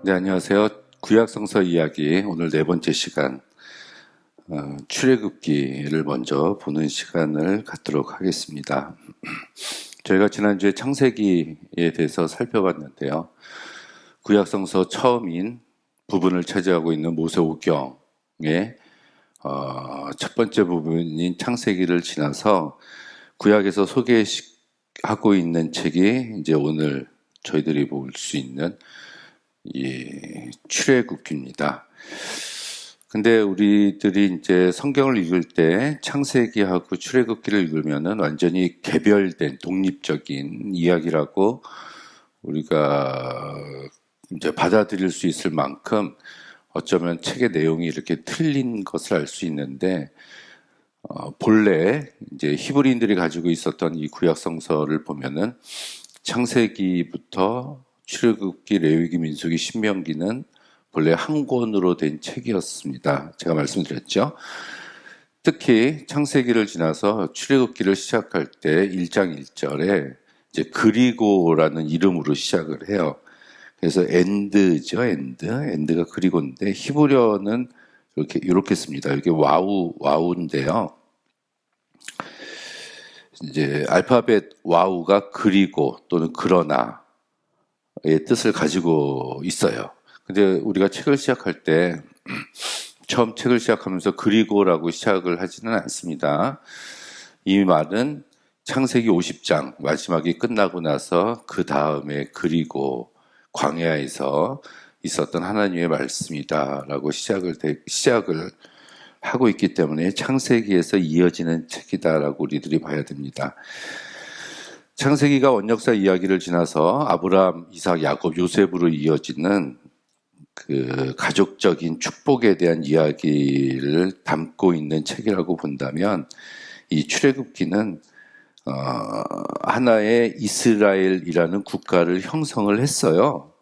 네, 안녕하세요. 구약성서 이야기 오늘 네 번째 시간 출애굽기를 먼저 보는 시간을 갖도록 하겠습니다. 저희가 지난주에 창세기에 대해서 살펴봤는데요. 구약성서 처음인 부분을 차지하고 있는 모세오경의 첫 번째 부분인 창세기를 지나서 구약에서 소개하고 있는 책이 이제 오늘 저희들이 볼 수 있는 이 출애굽기입니다. 근데 우리들이 이제 성경을 읽을 때 창세기하고 출애굽기를 읽으면은 완전히 개별된 독립적인 이야기라고 우리가 이제 받아들일 수 있을 만큼 어쩌면 책의 내용이 이렇게 틀린 것을 알 수 있는데 본래 이제 히브리인들이 가지고 있었던 이 구약성서를 보면은 창세기부터 출애굽기, 레위기, 민수기, 신명기는 본래 한 권으로 된 책이었습니다. 제가 말씀드렸죠. 특히 창세기를 지나서 출애굽기를 시작할 때 1장 1절에 이제 그리고라는 이름으로 시작을 해요. 그래서 엔드죠, 엔드가 그리고인데 히브리어는 이렇게 씁니다. 이게 와우인데요. 이제 알파벳 와우가 그리고 또는 그러나 의 뜻을 가지고 있어요. 근데 우리가 책을 시작할 때 처음 책을 시작하면서 그리고라고 시작을 하지는 않습니다. 이 말은 창세기 50장 마지막이 끝나고 나서 그 다음에 그리고 광야에서 있었던 하나님의 말씀이다라고 시작을 하고 있기 때문에 창세기에서 이어지는 책이다라고 우리들이 봐야 됩니다. 창세기가 원역사 이야기를 지나서 아브라함, 이삭, 야곱, 요셉으로 이어지는 그 가족적인 축복에 대한 이야기를 담고 있는 책이라고 본다면 이 출애굽기는 하나의 이스라엘이라는 국가를 형성을 했어요.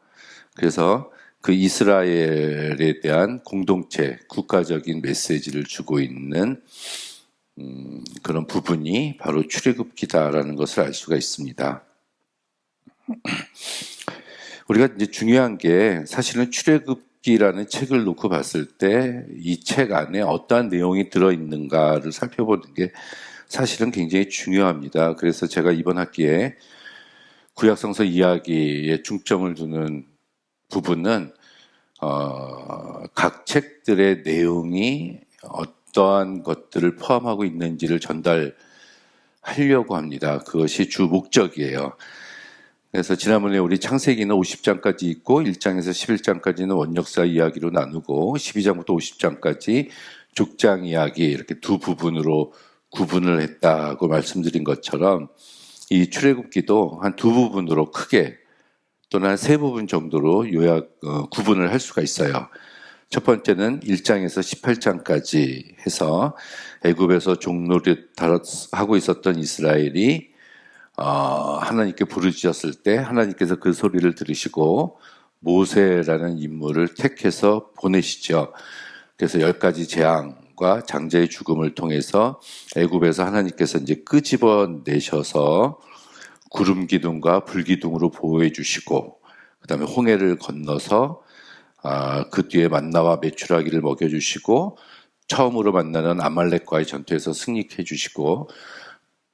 그래서 그 이스라엘에 대한 공동체, 국가적인 메시지를 주고 있는 그런 부분이 바로 출애굽기다라는 것을 알 수가 있습니다. 우리가 이제 중요한 게 사실은 출애굽기라는 책을 놓고 봤을 때 이 책 안에 어떠한 내용이 들어있는가를 살펴보는 게 사실은 굉장히 중요합니다. 그래서 제가 이번 학기에 구약성서 이야기에 중점을 두는 부분은 각 책들의 내용이 어떠한 것들을 포함하고 있는지를 전달하려고 합니다. 그것이 주 목적이에요. 그래서 지난번에 우리 창세기는 50장까지 있고 1장에서 11장까지는 원역사 이야기로 나누고 12장부터 50장까지 족장 이야기 이렇게 두 부분으로 구분을 했다고 말씀드린 것처럼 이 출애굽기도 한 두 부분으로 크게 또는 한 세 부분 정도로 구분을 할 수가 있어요. 첫 번째는 1장에서 18장까지 해서 애굽에서 종노릇 하고 있었던 이스라엘이 하나님께 부르짖었을 때 하나님께서 그 소리를 들으시고 모세라는 인물을 택해서 보내시죠. 그래서 10가지 재앙과 장자의 죽음을 통해서 애굽에서 하나님께서 이제 끄집어내셔서 구름 기둥과 불 기둥으로 보호해 주시고 그 다음에 홍해를 건너서 그 뒤에 만나와 메추라기를 먹여주시고 처음으로 만나는 아말렉과의 전투에서 승리해 주시고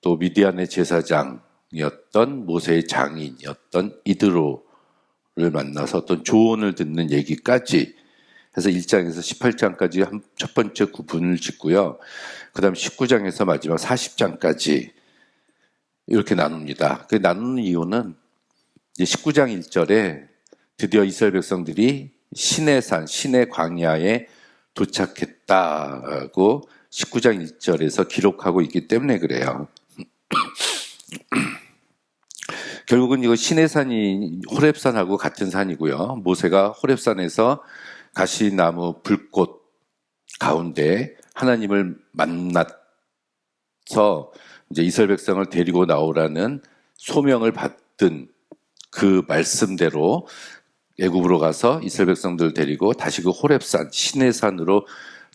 또 미디안의 제사장이었던 모세의 장인이었던 이드로를 만나서 어떤 조언을 듣는 얘기까지 해서 1장에서 18장까지 첫 번째 구분을 짓고요. 그 다음 19장에서 마지막 40장까지 이렇게 나눕니다. 그 나누는 이유는 이제 19장 1절에 드디어 이스라엘 백성들이 시내산, 시내 광야에 도착했다고 19장 1절에서 기록하고 있기 때문에 그래요. 결국은 이거 시내산이 호렙산하고 같은 산이고요. 모세가 호렙산에서 가시나무 불꽃 가운데 하나님을 만나서 이제 이스라엘 백성을 데리고 나오라는 소명을 받은 그 말씀대로 애굽으로 가서 이스라엘 백성들을 데리고 다시 그 호렙산, 시내산으로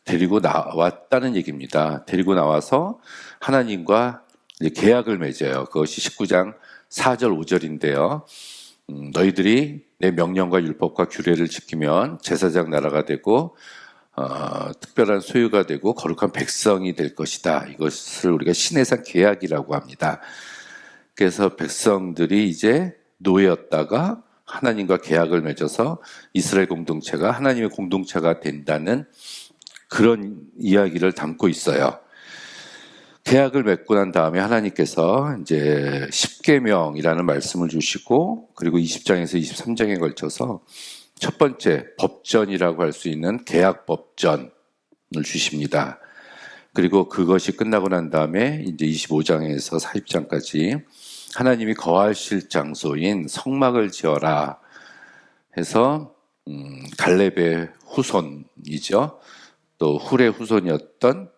데리고 나왔다는 얘기입니다. 데리고 나와서 하나님과 이제 계약을 맺어요. 그것이 19장 4절 5절인데요. 너희들이 내 명령과 율법과 규례를 지키면 제사장 나라가 되고 특별한 소유가 되고 거룩한 백성이 될 것이다. 이것을 우리가 신해산 계약이라고 합니다. 그래서 백성들이 이제 노예였다가 하나님과 계약을 맺어서 이스라엘 공동체가 하나님의 공동체가 된다는 그런 이야기를 담고 있어요. 계약을 맺고 난 다음에 하나님께서 이제 십계명이라는 말씀을 주시고, 그리고 20장에서 23장에 걸쳐서 첫 번째 법전이라고 할 수 있는 계약 법전을 주십니다. 그리고 그것이 끝나고 난 다음에 이제 25장에서 40장까지 하나님이 거하실 장소인 성막을 지어라 해서 갈렙의 후손이죠. 또 훌의 후손이었던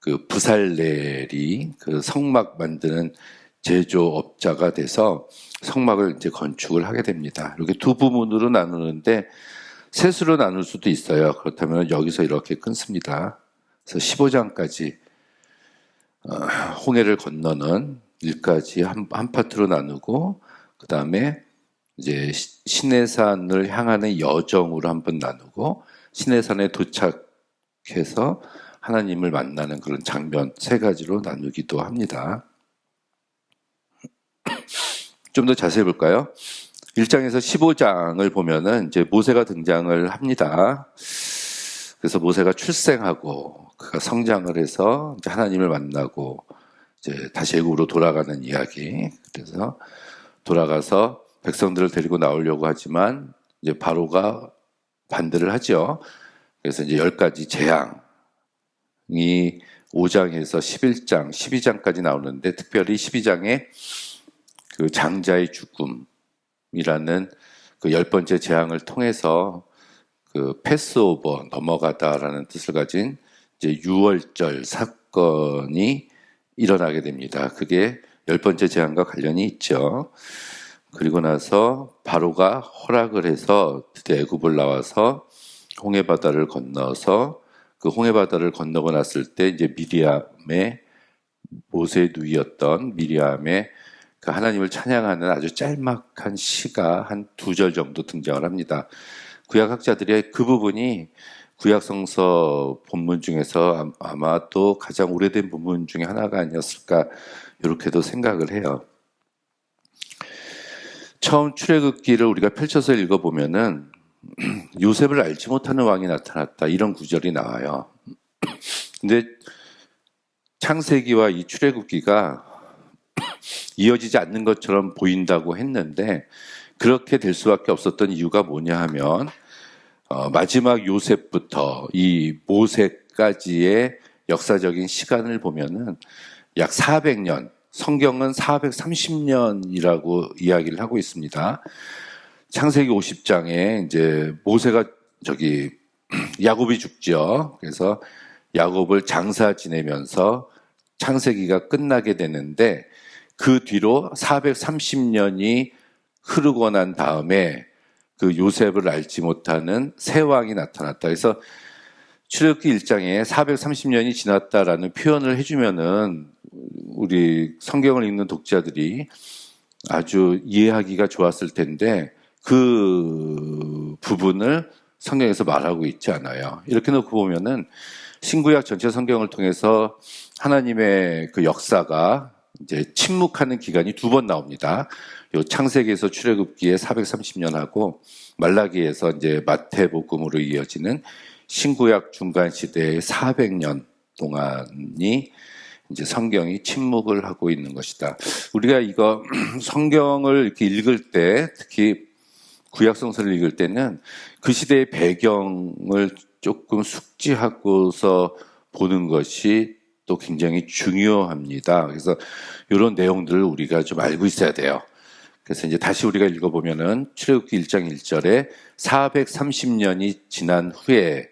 그 브살렐이 그 성막 만드는 제조업자가 돼서 성막을 이제 건축을 하게 됩니다. 이렇게 두 부분으로 나누는데 셋으로 나눌 수도 있어요. 그렇다면 여기서 이렇게 끊습니다. 그래서 15장까지 홍해를 건너는 일까지 한 파트로 나누고, 그 다음에 이제 시내산을 향하는 여정으로 한번 나누고, 시내산에 도착해서 하나님을 만나는 그런 장면 세 가지로 나누기도 합니다. 좀 더 자세히 볼까요? 1장에서 15장을 보면은 이제 모세가 등장을 합니다. 그래서 모세가 출생하고 그가 성장을 해서 이제 하나님을 만나고 이제 다시 애굽으로 돌아가는 이야기. 그래서 돌아가서 백성들을 데리고 나오려고 하지만 이제 바로가 반대를 하죠. 그래서 이제 10가지 재앙이 5장에서 11장, 12장까지 나오는데, 특별히 12장에 그 장자의 죽음이라는 그 10번째 재앙을 통해서 그 패스오버, 넘어가다라는 뜻을 가진 이제 유월절 사건이 일어나게 됩니다. 그게 10번째 재앙과 관련이 있죠. 그리고 나서 바로가 허락을 해서 드디어 애굽을 나와서 홍해바다를 건너서 그 홍해바다를 건너고 났을 때 이제 미리암의 모세의 누이였던 미리암의 그 하나님을 찬양하는 아주 짤막한 시가 한 2절 정도 등장을 합니다. 구약학자들이 그 부분이 구약성서 본문 중에서 아마 또 가장 오래된 본문 중에 하나가 아니었을까 이렇게도 생각을 해요. 처음 출애굽기를 우리가 펼쳐서 읽어보면은 요셉을 알지 못하는 왕이 나타났다, 이런 구절이 나와요. 근데 창세기와 이 출애굽기가 이어지지 않는 것처럼 보인다고 했는데, 그렇게 될 수밖에 없었던 이유가 뭐냐 하면 마지막 요셉부터 이 모세까지의 역사적인 시간을 보면은 약 400년, 성경은 430년이라고 이야기를 하고 있습니다. 창세기 50장에 이제 모세가 야곱이 죽죠. 그래서 야곱을 장사 지내면서 창세기가 끝나게 되는데, 그 뒤로 430년이 흐르고 난 다음에 그 요셉을 알지 못하는 새 왕이 나타났다. 그래서 출애굽기 1장에 430년이 지났다라는 표현을 해주면은 우리 성경을 읽는 독자들이 아주 이해하기가 좋았을 텐데, 그 부분을 성경에서 말하고 있지 않아요. 이렇게 놓고 보면은 신구약 전체 성경을 통해서 하나님의 그 역사가 이제 침묵하는 기간이 2번 나옵니다. 요 창세기에서 출애굽기에 430년하고 말라기에서 이제 마태복음으로 이어지는 신구약 중간 시대의 400년 동안이 이제 성경이 침묵을 하고 있는 것이다. 우리가 이거 성경을 이렇게 읽을 때, 특히 구약성서를 읽을 때는 그 시대의 배경을 조금 숙지하고서 보는 것이 또 굉장히 중요합니다. 그래서 이런 내용들을 우리가 좀 알고 있어야 돼요. 그래서 이제 다시 우리가 읽어보면은 출애굽기 1장 1절에 430년이 지난 후에,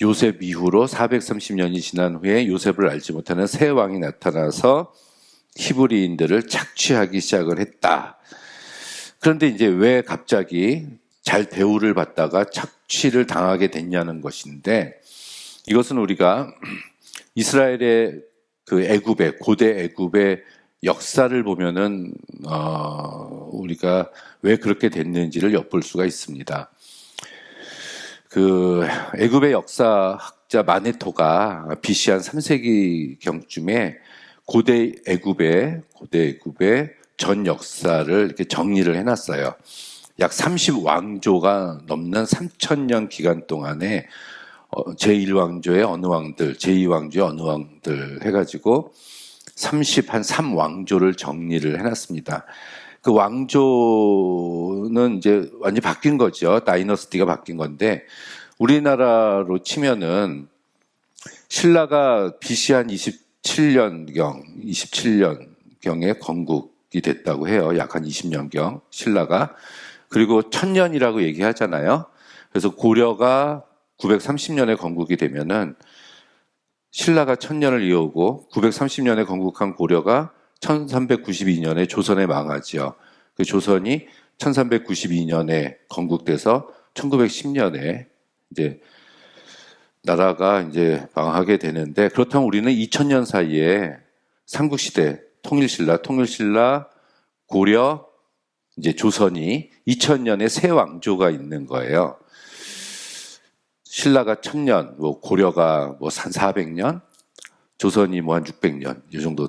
요셉 이후로 430년이 지난 후에 요셉을 알지 못하는 새 왕이 나타나서 히브리인들을 착취하기 시작을 했다. 그런데 이제 왜 갑자기 잘 대우를 받다가 착취를 당하게 됐냐는 것인데, 이것은 우리가 이스라엘의 그 고대 애굽의 역사를 보면은 우리가 왜 그렇게 됐는지를 엿볼 수가 있습니다. 그 애굽의 역사학자 마네토가 BC 한 3세기경쯤에 고대 애굽의 전 역사를 이렇게 정리를 해놨어요. 약 30왕조가 넘는 3000년 기간 동안에 제1왕조의 어느 왕들, 제2왕조의 어느 왕들 해가지고 한 3왕조를 정리를 해놨습니다. 그 왕조는 이제 완전히 바뀐 거죠. 다이너스티가 바뀐 건데, 우리나라로 치면은 신라가 BC 한 27년경에 건국이 됐다고 해요. 약 한 20년경, 신라가. 그리고 1000년이라고 얘기하잖아요. 그래서 고려가 930년에 건국이 되면은 신라가 1000년을 이어오고 930년에 건국한 고려가 1392년에 조선에 망하죠. 그 조선이 1392년에 건국돼서 1910년에 이제 나라가 이제 망하게 되는데, 그렇다면 우리는 2000년 사이에 삼국시대, 통일신라, 고려, 이제 조선이 2000년에 새 왕조가 있는 거예요. 신라가 1000년, 고려가 한 400년, 조선이 한 600년, 이 정도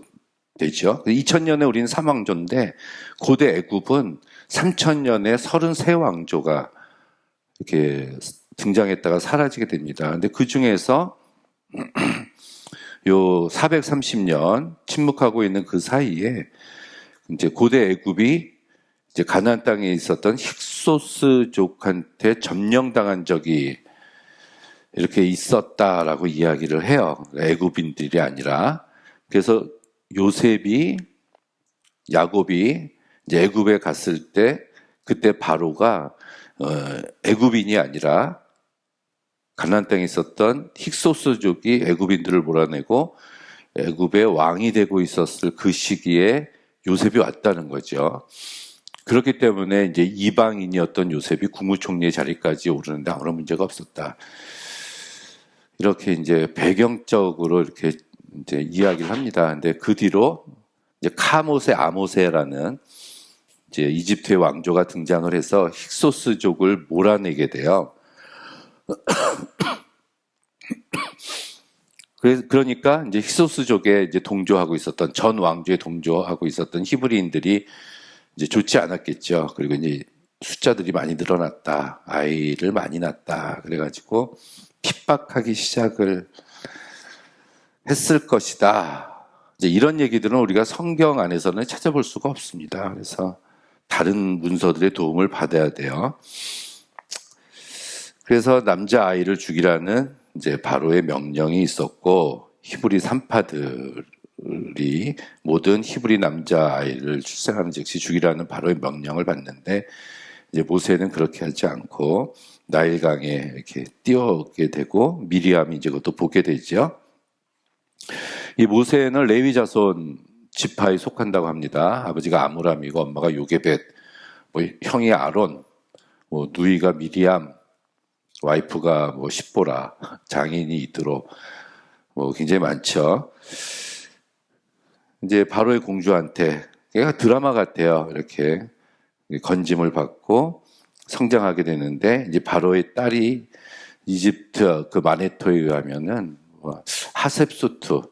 되죠. 2000년에 우리는 3왕조인데, 고대 애굽은 3000년에 33왕조가 이렇게 등장했다가 사라지게 됩니다. 근데 그 중에서 요 430년 침묵하고 있는 그 사이에 이제 고대 애굽이 이제 가나안 땅에 있었던 힉소스족한테 점령당한 적이 이렇게 있었다라고 이야기를 해요. 애굽인들이 아니라. 그래서 야곱이 이제 애굽에 갔을 때 그때 바로가 애굽인이 아니라 가나안 땅에 있었던 힉소스족이 애굽인들을 몰아내고 애굽의 왕이 되고 있었을 그 시기에 요셉이 왔다는 거죠. 그렇기 때문에 이제 이방인이었던 요셉이 국무총리의 자리까지 오르는데 아무런 문제가 없었다. 이렇게 이제 배경적으로 이렇게 이제 이야기를 합니다. 근데 그 뒤로 이제 아모세라는 이제 이집트의 왕조가 등장을 해서 힉소스족을 몰아내게 돼요. 그러니까 이제 힉소스족에 이제 동조하고 있었던, 전 왕조에 동조하고 있었던 히브리인들이 이제 좋지 않았겠죠. 그리고 이제 숫자들이 많이 늘어났다, 아이를 많이 낳았다, 그래가지고 핍박하기 시작을 했을 것이다. 이제 이런 얘기들은 우리가 성경 안에서는 찾아볼 수가 없습니다. 그래서 다른 문서들의 도움을 받아야 돼요. 그래서 남자 아이를 죽이라는 이제 바로의 명령이 있었고, 히브리 산파들이 모든 히브리 남자 아이를 출생하는 즉시 죽이라는 바로의 명령을 받는데, 이제 모세는 그렇게 하지 않고 나일강에 이렇게 뛰어오게 되고, 미리암이 이제 그것도 보게 되죠. 이 모세는 레위 자손 지파에 속한다고 합니다. 아버지가 아므람이고 엄마가 요게벳, 형이 아론, 누이가 미리암, 와이프가 십보라, 장인이 이드로, 굉장히 많죠. 이제 바로의 공주한테, 얘가 드라마 같아요. 이렇게 건짐을 받고 성장하게 되는데, 이제 바로의 딸이 이집트 그 마네토에 의하면은 하셉수트라는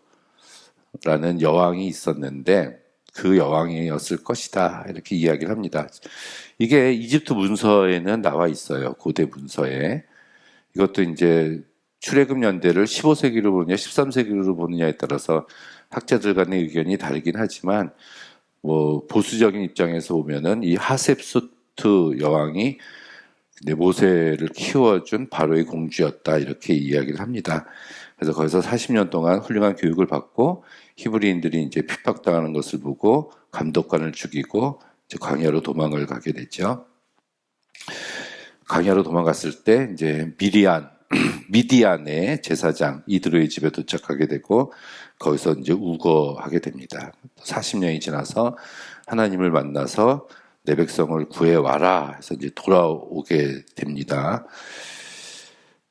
여왕이 있었는데, 그 여왕이었을 것이다, 이렇게 이야기를 합니다. 이게 이집트 문서에는 나와 있어요. 고대 문서에. 이것도 이제 출애굽 연대를 15세기로 보느냐 13세기로 보느냐에 따라서 학자들 간의 의견이 다르긴 하지만, 보수적인 입장에서 보면은 이 하셉수트 여왕이 모세를 키워준 바로의 공주였다, 이렇게 이야기를 합니다. 그래서 거기서 40년 동안 훌륭한 교육을 받고 히브리인들이 이제 핍박당하는 것을 보고 감독관을 죽이고 이제 광야로 도망을 가게 됐죠. 광야로 도망갔을 때 이제 미디안의 제사장 이드로의 집에 도착하게 되고 거기서 이제 우거하게 됩니다. 40년이 지나서 하나님을 만나서 내 백성을 구해와라 해서 이제 돌아오게 됩니다.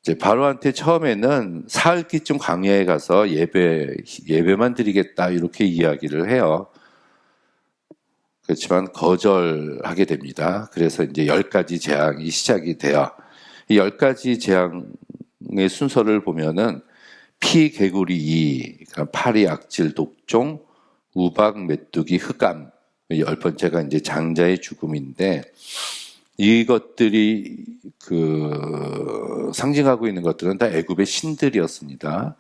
이제 바로한테 처음에는 사흘기쯤 광야에 가서 예배만 드리겠다, 이렇게 이야기를 해요. 그렇지만 거절하게 됩니다. 그래서 이제 10가지 재앙이 시작이 돼요. 이 10가지 재앙의 순서를 보면은 피, 개구리, 이, 그러니까 파리, 악질, 독종, 우박, 메뚜기, 흑암. 10번째가 이제 장자의 죽음인데, 이것들이 상징하고 있는 것들은 다 애굽의 신들이었습니다.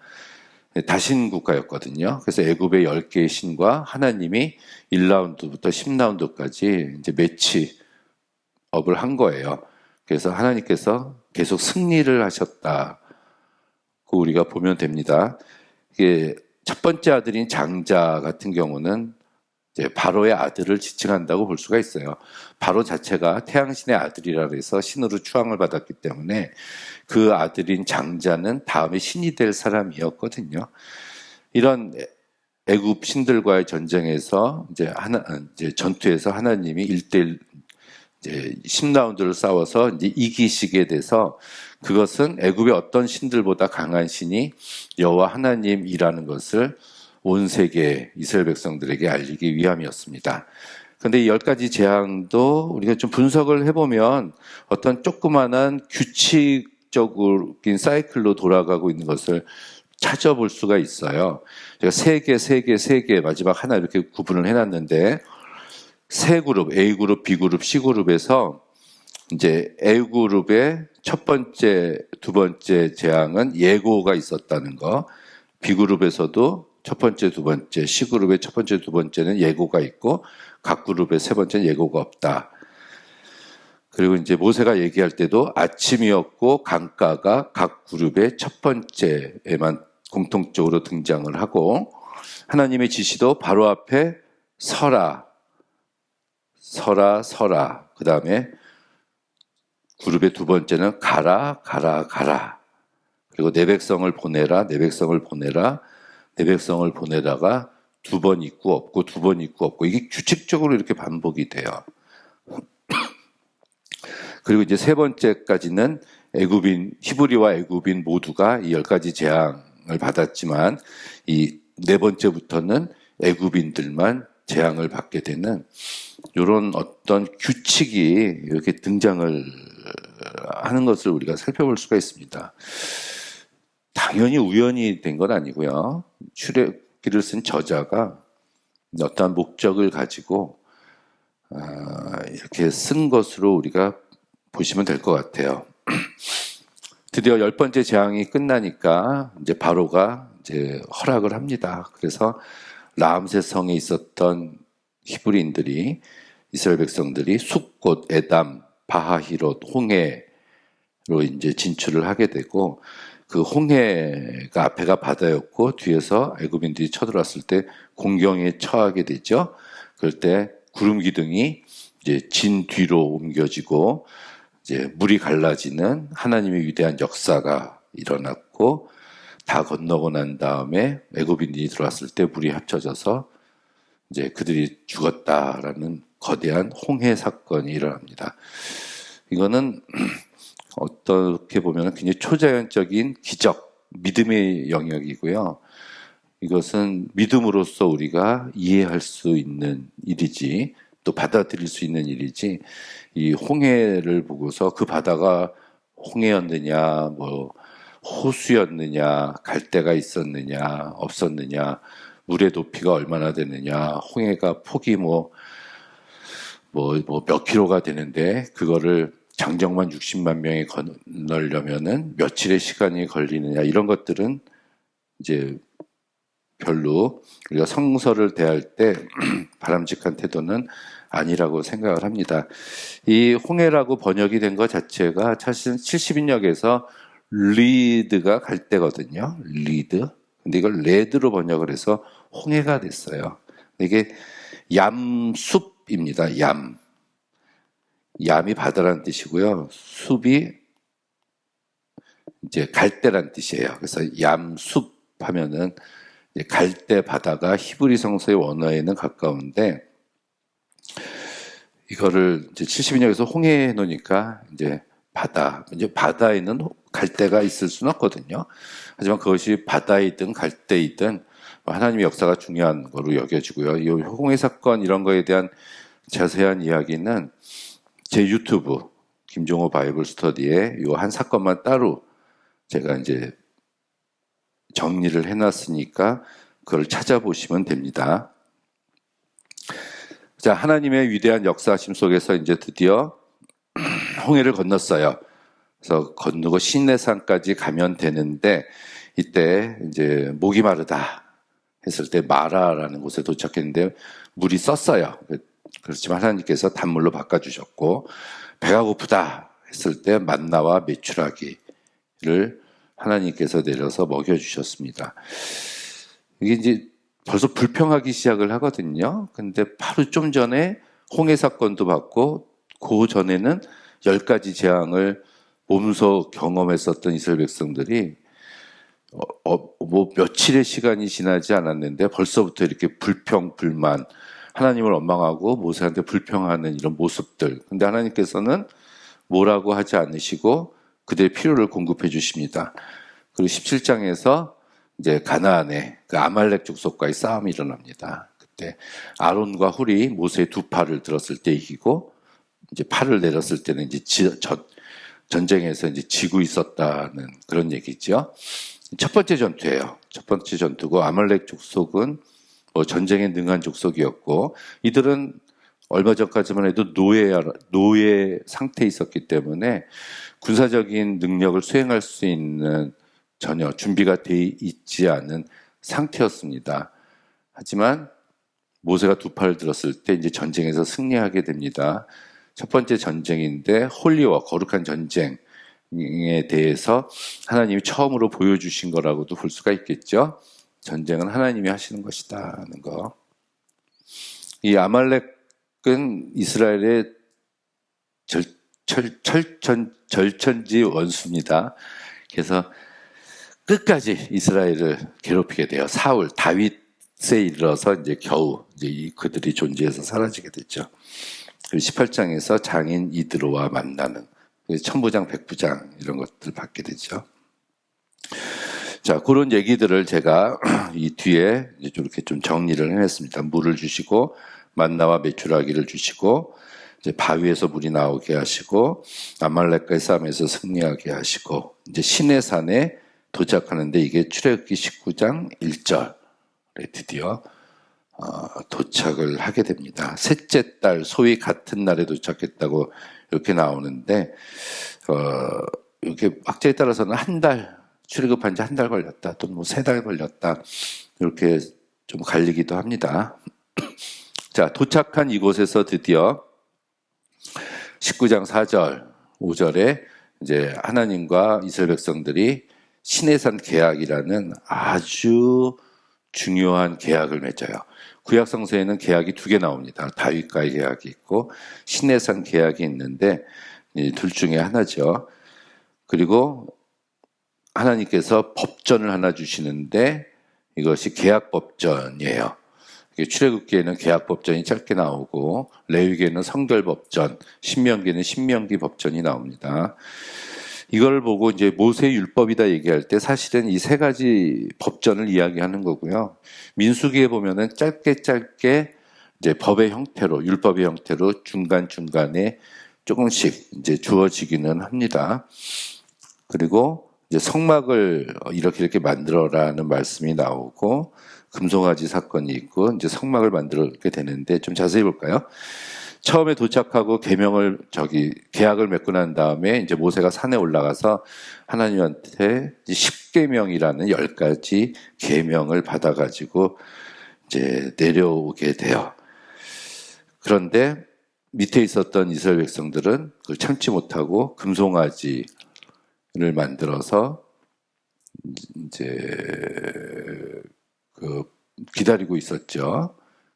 다신 국가였거든요. 그래서 애굽의 10개의 신과 하나님이 1라운드부터 10라운드까지 이제 매치업을 한 거예요. 그래서 하나님께서 계속 승리를 하셨다고 우리가 보면 됩니다. 이게 첫 번째 아들인 장자 같은 경우는 이제 바로의 아들을 지칭한다고 볼 수가 있어요. 바로 자체가 태양신의 아들이라 해서 신으로 추앙을 받았기 때문에 그 아들인 장자는 다음에 신이 될 사람이었거든요. 이런 애굽 신들과의 전쟁에서 이제 전투에서 하나님이 1대1 이제 10라운드를 싸워서 이제 이기시게 돼서 그것은 애굽의 어떤 신들보다 강한 신이 여호와 하나님이라는 것을 온 세계 이스라엘 백성들에게 알리기 위함이었습니다. 그런데 이 10가지 재앙도 우리가 좀 분석을 해보면 어떤 조그만한 규칙적인 사이클로 돌아가고 있는 것을 찾아볼 수가 있어요. 제가 3개 마지막 하나 이렇게 구분을 해놨는데 세 그룹, A그룹, B그룹, C그룹에서 이제 A그룹의 첫 번째, 두 번째 재앙은 예고가 있었다는 거, B그룹에서도 첫 번째, 두 번째, C그룹의 첫 번째, 두 번째는 예고가 있고 각 그룹의 세 번째는 예고가 없다. 그리고 이제 모세가 얘기할 때도 아침이었고 강가가 각 그룹의 첫 번째에만 공통적으로 등장을 하고 하나님의 지시도 바로 앞에 서라. 그 다음에 그룹의 두 번째는 가라. 그리고 내 백성을 보내라가 두 번 있고 없고 이게 규칙적으로 이렇게 반복이 돼요. 그리고 이제 세 번째까지는 히브리와 애굽인 모두가 이 10가지 재앙을 받았지만 이 네 번째부터는 애굽인들만 재앙을 받게 되는 이런 어떤 규칙이 이렇게 등장을 하는 것을 우리가 살펴볼 수가 있습니다. 당연히 우연히 된 건 아니고요. 출애굽기를 쓴 저자가 어떠한 목적을 가지고 이렇게 쓴 것으로 우리가 보시면 될 것 같아요. 드디어 10번째 재앙이 끝나니까 이제 바로가 이제 허락을 합니다. 그래서 라암셋 성에 있었던 히브리인들이 이스라엘 백성들이 숫곳, 에담, 바하히롯, 홍해로 이제 진출을 하게 되고 그 홍해가 앞에가 바다였고 뒤에서 애굽인들이 쳐들어왔을 때 공경에 처하게 되죠. 그럴 때 구름 기둥이 이제 진 뒤로 옮겨지고 이제 물이 갈라지는 하나님의 위대한 역사가 일어났고 다 건너고 난 다음에 애굽인들이 들어왔을 때 물이 합쳐져서 이제 그들이 죽었다라는 거대한 홍해 사건이 일어납니다. 이거는 어떻게 보면 굉장히 초자연적인 기적, 믿음의 영역이고요. 이것은 믿음으로써 우리가 이해할 수 있는 일이지 또 받아들일 수 있는 일이지 이 홍해를 보고서 그 바다가 홍해였느냐 뭐 호수였느냐 갈대가 있었느냐 없었느냐 물의 높이가 얼마나 되느냐 홍해가 폭이 뭐 몇 킬로가 되는데 그거를 장정만 60만 명이 건너려면은 며칠의 시간이 걸리느냐 이런 것들은 이제 별로 우리가 성서를 대할 때 바람직한 태도는 아니라고 생각을 합니다. 이 홍해라고 번역이 된 것 자체가 사실은 70인역에서 리드가 갈대거든요. 리드. 근데 이걸 레드로 번역을 해서 홍해가 됐어요. 이게 얌숲입니다. 얌이 바다라는 뜻이고요. 숲이 이제 갈대라는 뜻이에요. 그래서 얌숲 하면은 갈대 바다가 히브리 성서의 원어에는 가까운데 이거를 이제 70인역에서 홍해에 해놓으니까 이제 바다에는 갈대가 있을 수는 없거든요. 하지만 그것이 바다이든 갈대이든 하나님의 역사가 중요한 거로 여겨지고요. 이 홍해 사건 이런 거에 대한 자세한 이야기는 제 유튜브 김종호 바이블 스터디에 이 한 사건만 따로 제가 이제 정리를 해놨으니까 그걸 찾아보시면 됩니다. 자, 하나님의 위대한 역사하심 속에서 이제 드디어 홍해를 건넜어요. 그래서 건너고 시내산까지 가면 되는데 이때 이제 목이 마르다 했을 때 마라라는 곳에 도착했는데 물이 썼어요. 그렇지만 하나님께서 단물로 바꿔주셨고, 배가 고프다 했을 때 만나와 메추라기를 하나님께서 내려서 먹여주셨습니다. 이게 이제 벌써 불평하기 시작을 하거든요. 근데 바로 좀 전에 홍해 사건도 받고 그 전에는 10가지 재앙을 몸소 경험했었던 이스라엘 백성들이 뭐 며칠의 시간이 지나지 않았는데 벌써부터 이렇게 불평, 불만, 하나님을 원망하고 모세한테 불평하는 이런 모습들. 근데 하나님께서는 뭐라고 하지 않으시고 그들의 필요를 공급해 주십니다. 그리고 17장에서 이제 가나안에 그 아말렉 족속과의 싸움이 일어납니다. 그때 아론과 훌이 모세의 두 팔을 들었을 때 이기고, 이제 팔을 내렸을 때는 이제 전쟁에서 이제 지고 있었다는 그런 얘기죠. 첫 번째 전투예요. 첫 번째 전투고, 아말렉 족속은 뭐 전쟁에 능한 족속이었고, 이들은 얼마 전까지만 해도 노예 상태에 있었기 때문에 군사적인 능력을 수행할 수 있는 전혀 준비가 돼 있지 않은 상태였습니다. 하지만 모세가 두 팔을 들었을 때 이제 전쟁에서 승리하게 됩니다. 첫 번째 전쟁인데 홀리워, 거룩한 전쟁에 대해서 하나님이 처음으로 보여주신 거라고도 볼 수가 있겠죠. 전쟁은 하나님이 하시는 것이다 하는 거. 이 아말렉은 이스라엘의 절천지 원수입니다. 그래서 끝까지 이스라엘을 괴롭히게 돼요. 사울, 다윗에 이르러서 이제 겨우 이제 그들이 존재해서 사라지게 됐죠. 그리고 18장에서 장인 이드로와 만나는 천부장, 백부장 이런 것들 받게 되죠. 자, 그런 얘기들을 제가 이 뒤에 이렇게 좀 정리를 해냈습니다. 물을 주시고 만나와 메추라기를 주시고 이제 바위에서 물이 나오게 하시고 아말렉과의 싸움에서 승리하게 하시고 이제 시내산에 도착하는데 이게 출애굽기 19장 1절에 드디어 도착을 하게 됩니다. 셋째 달 소위 같은 날에 도착했다고 이렇게 나오는데 이렇게 학자에 따라서는 한 달, 출애굽한 지 한 달 걸렸다 또는 뭐 3달 걸렸다 이렇게 좀 갈리기도 합니다. 자, 도착한 이곳에서 드디어 19장 4절, 5절에 이제 하나님과 이스라엘 백성들이 시내산 계약이라는 아주 중요한 계약을 맺어요. 구약 성서에는 계약이 2개 나옵니다. 다윗과의 계약이 있고 시내산 계약이 있는데 둘 중에 하나죠. 그리고 하나님께서 법전을 하나 주시는데 이것이 계약법전이에요. 출애굽기에는 계약법전이 짧게 나오고 레위기에는 성결법전, 신명기에는 신명기 법전이 나옵니다. 이걸 보고 이제 모세의 율법이다 얘기할 때 사실은 이 3가지 법전을 이야기하는 거고요. 민수기에 보면은 짧게 이제 법의 형태로, 율법의 형태로 중간중간에 조금씩 이제 주어지기는 합니다. 그리고 이제 성막을 이렇게 만들어라는 말씀이 나오고 금송아지 사건이 있고 이제 성막을 만들게 되는데 좀 자세히 볼까요? 처음에 도착하고 계약을 맺고 난 다음에 이제 모세가 산에 올라가서 하나님한테 10계명이라는 10가지 계명을 받아가지고 이제 내려오게 돼요. 그런데 밑에 있었던 이스라엘 백성들은 그걸 참지 못하고 금송아지를 만들어서 이제 기다리고 있었죠.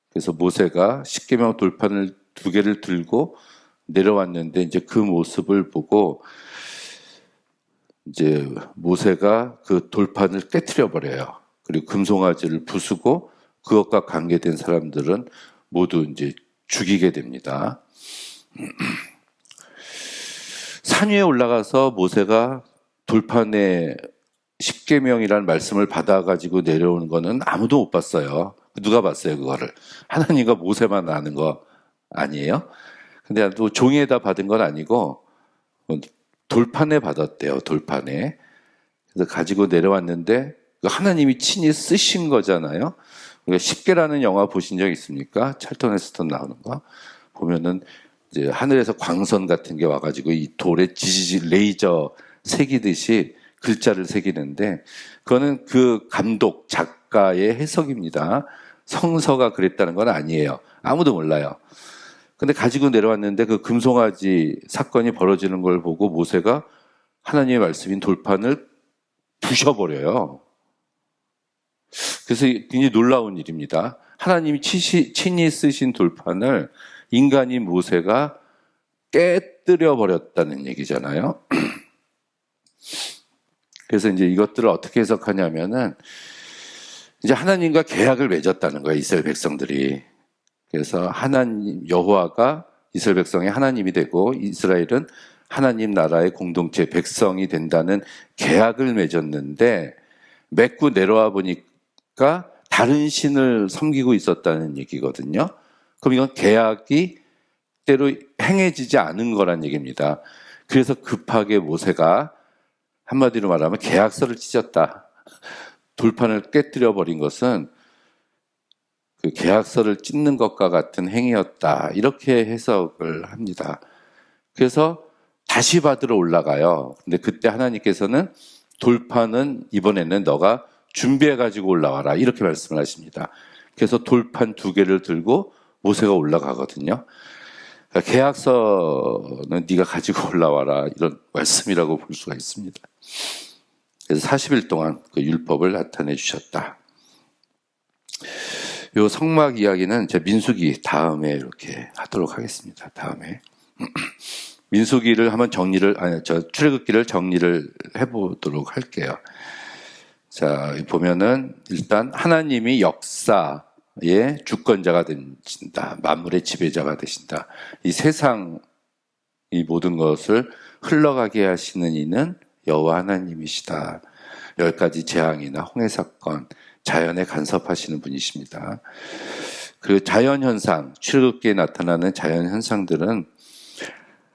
그래서 모세가 10계명 돌판을 2개를 들고 내려왔는데 이제 그 모습을 보고 이제 모세가 그 돌판을 깨트려 버려요. 그리고 금송아지를 부수고 그것과 관계된 사람들은 모두 이제 죽이게 됩니다. 산 위에 올라가서 모세가 돌판에 10계명이라는 말씀을 받아가지고 내려오는 거는 아무도 못 봤어요. 누가 봤어요, 그거를? 하나님과 모세만 아는 거 아니에요? 근데 또 종이에다 받은 건 아니고 돌판에 받았대요. 돌판에. 그래서 가지고 내려왔는데 하나님이 친히 쓰신 거잖아요. 우리가 10개라는 영화 보신 적 있습니까? 찰턴 헤스턴 나오는 거 보면은 이제 하늘에서 광선 같은 게 와가지고 이 돌에 지지지 레이저 새기듯이 글자를 새기는데 그거는 그 감독 작가의 해석입니다. 성서가 그랬다는 건 아니에요. 아무도 몰라요. 근데 가지고 내려왔는데 그 금송아지 사건이 벌어지는 걸 보고 모세가 하나님의 말씀인 돌판을 부셔버려요. 그래서 굉장히 놀라운 일입니다. 하나님이 친히 쓰신 돌판을 인간인 모세가 깨뜨려 버렸다는 얘기잖아요. 그래서 이제 이것들을 어떻게 해석하냐면은 이제 하나님과 계약을 맺었다는 거예요, 이스라엘 백성들이. 그래서 하나님, 여호와가 이스라엘 백성의 하나님이 되고 이스라엘은 하나님 나라의 공동체 백성이 된다는 계약을 맺었는데 맺고 내려와 보니까 다른 신을 섬기고 있었다는 얘기거든요. 그럼 이건 계약이 때로 행해지지 않은 거란 얘기입니다. 그래서 급하게 모세가 한마디로 말하면 계약서를 찢었다. 돌판을 깨뜨려 버린 것은 그 계약서를 찢는 것과 같은 행위였다. 이렇게 해석을 합니다. 그래서 다시 받으러 올라가요. 근데 그때 하나님께서는 돌판은 이번에는 너가 준비해 가지고 올라와라. 이렇게 말씀을 하십니다. 그래서 돌판 2개를 들고 모세가 올라가거든요. 그러니까 계약서는 네가 가지고 올라와라. 이런 말씀이라고 볼 수가 있습니다. 그래서 40일 동안 그 율법을 나타내 주셨다. 요 성막 이야기는 제 민수기 다음에 이렇게 하도록 하겠습니다. 다음에. 민수기를 한번 출애굽기를 정리를 해보도록 할게요. 자, 보면은 일단 하나님이 역사의 주권자가 되신다. 만물의 지배자가 되신다. 이 세상, 이 모든 것을 흘러가게 하시는 이는 여호와 하나님이시다. 10가지 재앙이나 홍해 사건, 자연에 간섭하시는 분이십니다. 그 자연현상, 출애굽기에 나타나는 자연현상들은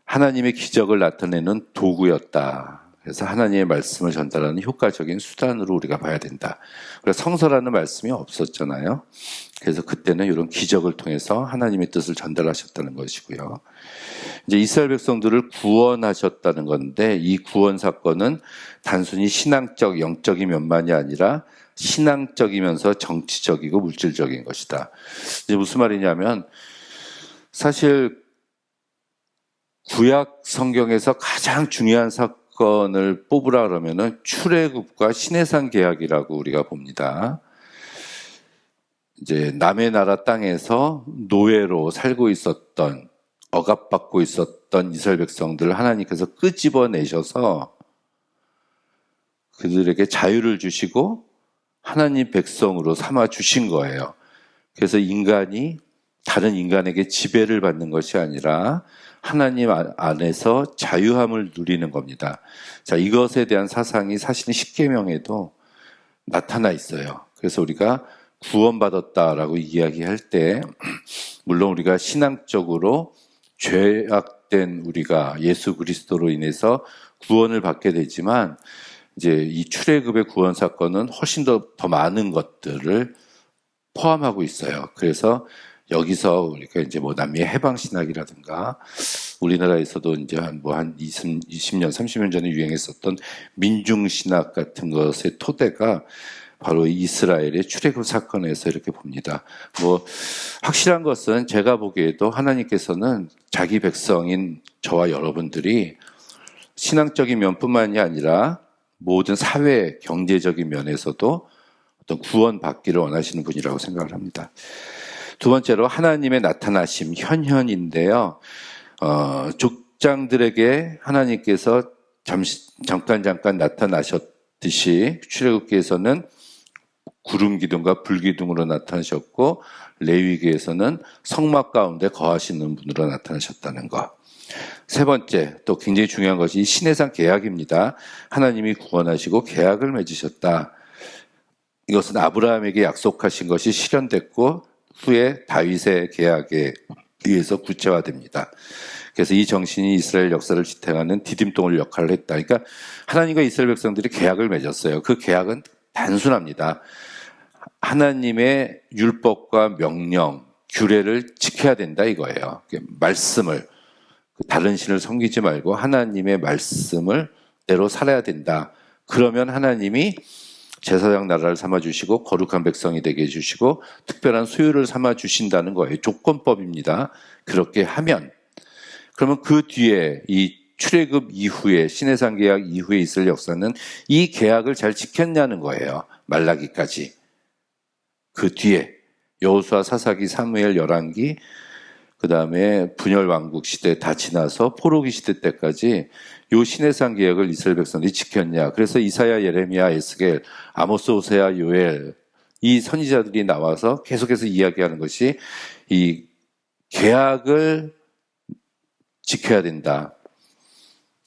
하나님의 기적을 나타내는 도구였다. 그래서 하나님의 말씀을 전달하는 효과적인 수단으로 우리가 봐야 된다. 그래서 성서라는 말씀이 없었잖아요. 그래서 그때는 이런 기적을 통해서 하나님의 뜻을 전달하셨다는 것이고요. 이제 이스라엘 백성들을 구원하셨다는 건데 이 구원 사건은 단순히 신앙적, 영적인 면만이 아니라 신앙적이면서 정치적이고 물질적인 것이다. 이제 무슨 말이냐면 사실 구약 성경에서 가장 중요한 사건을 뽑으라 그러면은 출애굽과 시내산 계약이라고 우리가 봅니다. 이제 남의 나라 땅에서 노예로 살고 있었던 억압받고 있었던 이스라엘 백성들을 하나님께서 끄집어내셔서 그들에게 자유를 주시고 하나님 백성으로 삼아 주신 거예요. 그래서 인간이 다른 인간에게 지배를 받는 것이 아니라 하나님 안에서 자유함을 누리는 겁니다. 자, 이것에 대한 사상이 사실은 십계명에도 나타나 있어요. 그래서 우리가 구원받았다라고 이야기할 때 물론 우리가 신앙적으로 죄악된 우리가 예수 그리스도로 인해서 구원을 받게 되지만 이제 이 출애굽의 구원 사건은 훨씬 더 많은 것들을 포함하고 있어요. 그래서 여기서 우리가 이제 뭐 남미의 해방 신학이라든가 우리나라에서도 이제 한 20년, 30년 전에 유행했었던 민중 신학 같은 것의 토대가 바로 이스라엘의 출애굽 사건에서 이렇게 봅니다. 뭐 확실한 것은 제가 보기에도 하나님께서는 자기 백성인 저와 여러분들이 신앙적인 면뿐만이 아니라 모든 사회 경제적인 면에서도 어떤 구원받기를 원하시는 분이라고 생각을 합니다. 두 번째로 하나님의 나타나심 현현인데요. 족장들에게 하나님께서 잠깐 나타나셨듯이 출애굽기에서는 구름 기둥과 불 기둥으로 나타나셨고 레위기에서는 성막 가운데 거하시는 분으로 나타나셨다는 것. 세 번째, 또 굉장히 중요한 것이 시내산 계약입니다. 하나님이 구원하시고 계약을 맺으셨다. 이것은 아브라함에게 약속하신 것이 실현됐고 후에 다윗의 계약에 의해서 구체화됩니다. 그래서 이 정신이 이스라엘 역사를 지탱하는 디딤돌 역할을 했다. 그러니까 하나님과 이스라엘 백성들이 계약을 맺었어요. 그 계약은 단순합니다. 하나님의 율법과 명령, 규례를 지켜야 된다 이거예요. 말씀을, 다른 신을 섬기지 말고 하나님의 말씀을 대로 살아야 된다. 그러면 하나님이 제사장 나라를 삼아주시고 거룩한 백성이 되게 해주시고 특별한 소유를 삼아주신다는 거예요. 조건법입니다. 그렇게 하면. 그러면 그 뒤에 이 출애굽 이후에 신해상 계약 이후에 있을 역사는 이 계약을 잘 지켰냐는 거예요. 말라기까지. 그 뒤에 여호수아, 사사기, 사무엘, 열왕기, 그 다음에 분열 왕국 시대 다 지나서 포로기 시대 때까지 요 신해상 계약을 이스라엘 백성들이 지켰냐. 그래서 이사야, 예레미야, 에스겔, 아모스, 호세아, 요엘 이 선지자들이 나와서 계속해서 이야기하는 것이 이 계약을 지켜야 된다.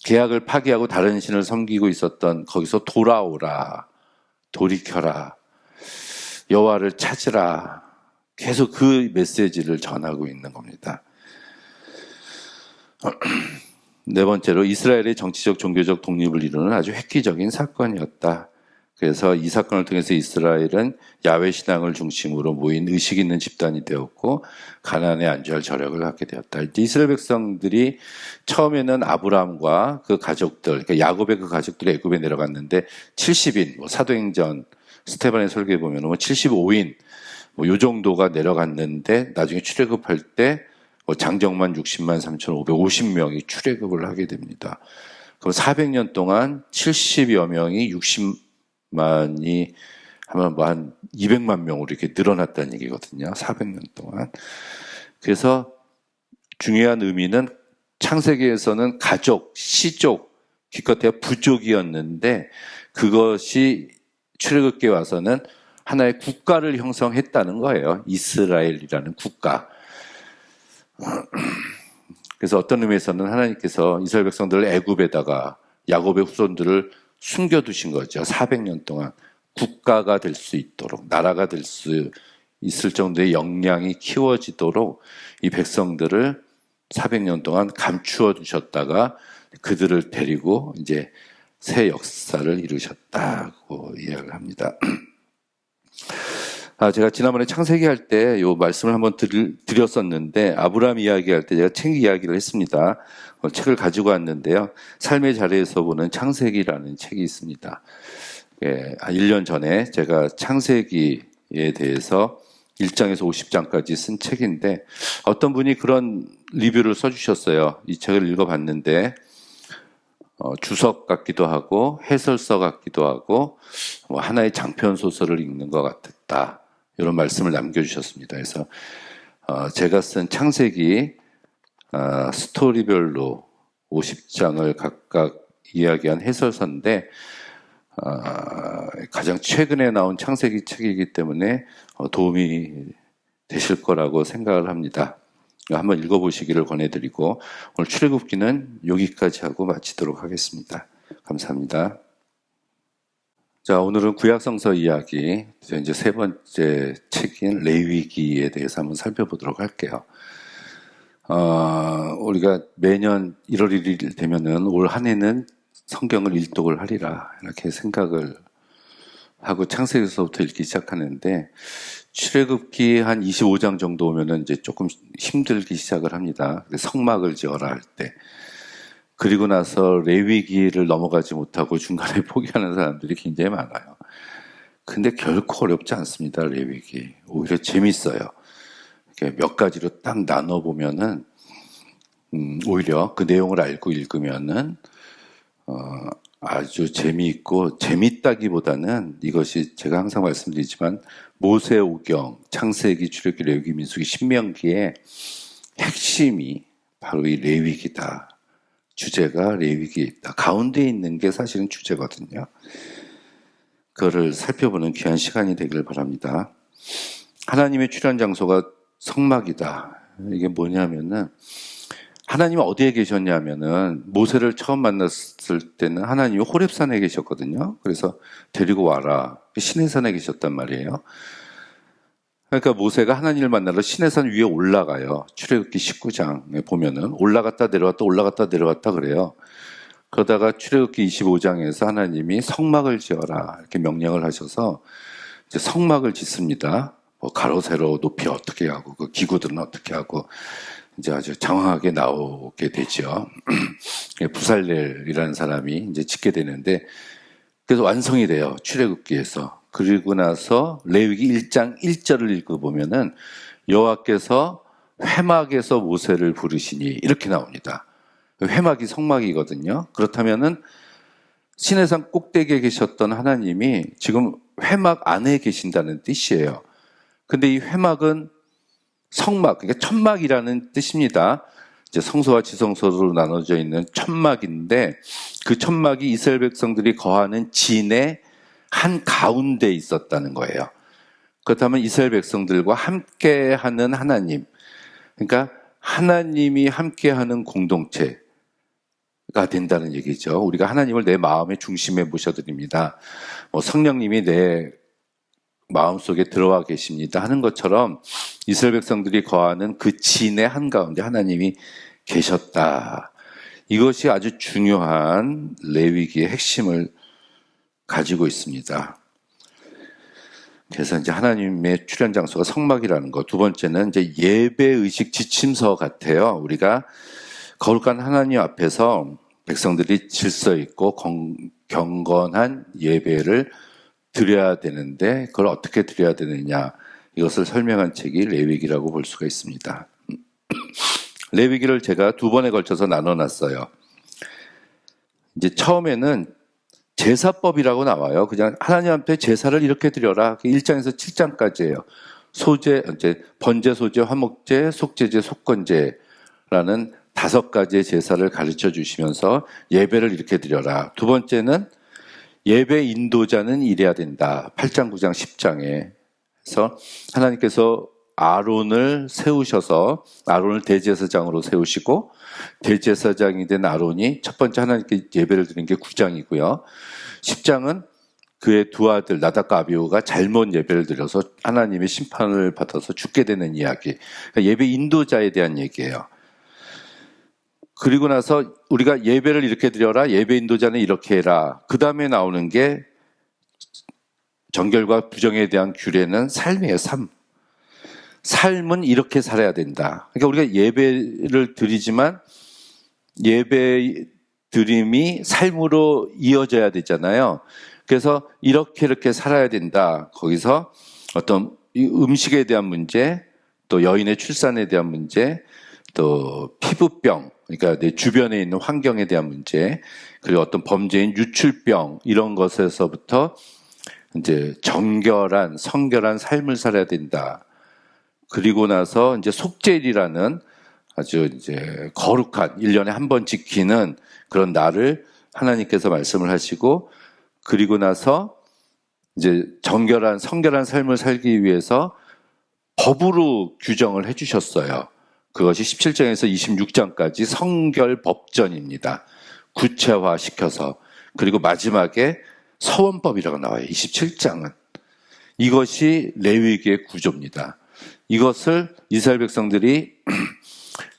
계약을 파기하고 다른 신을 섬기고 있었던 거기서 돌아오라, 돌이켜라, 여호와를 찾으라. 계속 그 메시지를 전하고 있는 겁니다. 네 번째로 이스라엘의 정치적 종교적 독립을 이루는 아주 획기적인 사건이었다. 그래서 이 사건을 통해서 이스라엘은 야훼 신앙을 중심으로 모인 의식 있는 집단이 되었고 가나안에 안주할 저력을 갖게 되었다. 이스라엘 백성들이 처음에는 아브라함과 그 가족들, 그러니까 야곱의 그 가족들이 애굽에 내려갔는데 70인, 사도행전 스테반의 설교에 보면 75인 요 정도가 내려갔는데 나중에 출애굽할 때 장정만 60만 3,550명이 출애굽을 하게 됩니다. 그럼 400년 동안 70여 명이 60만이 하면 뭐 한 200만 명으로 이렇게 늘어났다는 얘기거든요. 400년 동안. 그래서 중요한 의미는 창세기에서는 가족, 시족, 기껏해야 부족이었는데 그것이 출애굽기에 와서는 하나의 국가를 형성했다는 거예요. 이스라엘이라는 국가. 그래서 어떤 의미에서는 하나님께서 이스라엘 백성들을 애굽에다가 야곱의 후손들을 숨겨두신 거죠. 400년 동안 국가가 될 수 있도록, 나라가 될 수 있을 정도의 역량이 키워지도록 이 백성들을 400년 동안 감추어 두셨다가 그들을 데리고 이제 새 역사를 이루셨다고 이야기를 합니다. 제가 지난번에 창세기 할 때 요 말씀을 한번 드렸었는데 아브라함 이야기할 때 제가 책 이야기를 했습니다. 책을 가지고 왔는데요. 삶의 자리에서 보는 창세기라는 책이 있습니다. 한 1년 전에 제가 창세기에 대해서 1장에서 50장까지 쓴 책인데 어떤 분이 그런 리뷰를 써주셨어요. 이 책을 읽어봤는데 주석 같기도 하고 해설서 같기도 하고 하나의 장편 소설을 읽는 것 같았다. 이런 말씀을 남겨주셨습니다. 그래서 제가 쓴 창세기 스토리별로 50장을 각각 이야기한 해설서인데 가장 최근에 나온 창세기 책이기 때문에 도움이 되실 거라고 생각을 합니다. 한번 읽어보시기를 권해드리고 오늘 출애굽기는 여기까지 하고 마치도록 하겠습니다. 감사합니다. 자, 오늘은 구약성서 이야기, 이제 세 번째 책인 레위기에 대해서 한번 살펴보도록 할게요. 우리가 매년 1월 1일 되면은 올 한 해는 성경을 일독을 하리라 이렇게 생각을 하고 창세기서부터 읽기 시작하는데 출애굽기 한 25장 정도 오면은 이제 조금 힘들기 시작을 합니다. 성막을 지어라 할 때. 그리고 나서 레위기를 넘어가지 못하고 중간에 포기하는 사람들이 굉장히 많아요. 근데 결코 어렵지 않습니다, 레위기. 오히려 재밌어요. 몇 가지로 딱 나눠보면은, 오히려 그 내용을 알고 읽으면은, 아주 재미있고, 재밌다기보다는 이것이 제가 항상 말씀드리지만, 모세오경, 창세기, 출애굽기, 레위기, 민수기, 신명기의 핵심이 바로 이 레위기다. 주제가 레위기에 있다. 가운데 있는 게 사실은 주제거든요. 그거를 살펴보는 귀한 시간이 되기를 바랍니다. 하나님의 출현 장소가 성막이다. 이게 뭐냐면은 하나님은 어디에 계셨냐면은 모세를 처음 만났을 때는 하나님이 호렙산에 계셨거든요. 그래서 데리고 와라. 시내산에 계셨단 말이에요. 그러니까 모세가 하나님을 만나러 시내산 위에 올라가요. 출애굽기 19장에 보면은 올라갔다 내려왔다 올라갔다 내려왔다 그래요. 그러다가 출애굽기 25장에서 하나님이 성막을 지어라 이렇게 명령을 하셔서 이제 성막을 짓습니다. 뭐 가로 세로 높이 어떻게 하고 그 기구들은 어떻게 하고 이제 아주 장황하게 나오게 되죠. 부살렐이라는 사람이 이제 짓게 되는데 그래서 완성이 돼요. 출애굽기에서. 그리고 나서 레위기 1장 1절을 읽어보면은 여호와께서 회막에서 모세를 부르시니 이렇게 나옵니다. 회막이 성막이거든요. 그렇다면은 시내산 꼭대기에 계셨던 하나님이 지금 회막 안에 계신다는 뜻이에요. 근데 이 회막은 성막, 그러니까 천막이라는 뜻입니다. 이제 성소와 지성소로 나눠져 있는 천막인데 그 천막이 이스라엘 백성들이 거하는 진의 한 가운데 있었다는 거예요. 그렇다면 이스라엘 백성들과 함께하는 하나님, 그러니까 하나님이 함께하는 공동체가 된다는 얘기죠. 우리가 하나님을 내 마음의 중심에 모셔드립니다. 성령님이 내 마음속에 들어와 계십니다 하는 것처럼 이스라엘 백성들이 거하는 그 진의 한가운데 하나님이 계셨다. 이것이 아주 중요한 레위기의 핵심을 가지고 있습니다. 그래서 이제 하나님의 출현 장소가 성막이라는 것. 두 번째는 이제 예배의식 지침서 같아요. 우리가 거룩한 하나님 앞에서 백성들이 질서 있고 경건한 예배를 드려야 되는데 그걸 어떻게 드려야 되느냐 이것을 설명한 책이 레위기라고 볼 수가 있습니다. 레위기를 제가 두 번에 걸쳐서 나눠놨어요. 이제 처음에는 제사법이라고 나와요. 그냥 하나님 앞에 제사를 이렇게 드려라. 1장에서 7장까지예요. 소제, 이제 번제, 소제, 화목제, 속제제, 속건제라는 5가지의 제사를 가르쳐 주시면서 예배를 이렇게 드려라. 두 번째는 예배 인도자는 이래야 된다. 8장, 9장, 10장에. 그래서 하나님께서 아론을 세우셔서 아론을 대제사장으로 세우시고 대제사장이 된 아론이 첫 번째 하나님께 예배를 드린 게 9장이고요. 10장은 그의 두 아들 나답과 아비후가 잘못 예배를 드려서 하나님의 심판을 받아서 죽게 되는 이야기. 그러니까 예배 인도자에 대한 얘기예요. 그리고 나서 우리가 예배를 이렇게 드려라. 예배 인도자는 이렇게 해라. 그 다음에 나오는 게 정결과 부정에 대한 규례는 삶이에요. 삶. 삶은 이렇게 살아야 된다. 그러니까 우리가 예배를 드리지만 예배 드림이 삶으로 이어져야 되잖아요. 그래서 이렇게 살아야 된다. 거기서 어떤 음식에 대한 문제, 또 여인의 출산에 대한 문제, 또 피부병, 그러니까 내 주변에 있는 환경에 대한 문제, 그리고 어떤 범죄인 유출병 이런 것에서부터 이제 정결한 성결한 삶을 살아야 된다. 그리고 나서 이제 속죄일이라는 아주 이제 거룩한 1년에 한 번 지키는 그런 날을 하나님께서 말씀을 하시고 그리고 나서 이제 정결한 성결한 삶을 살기 위해서 법으로 규정을 해 주셨어요. 그것이 17장에서 26장까지 성결 법전입니다. 구체화시켜서. 그리고 마지막에 서원법이라고 나와요. 27장은. 이것이 레위기의 구조입니다. 이것을 이스라엘 백성들이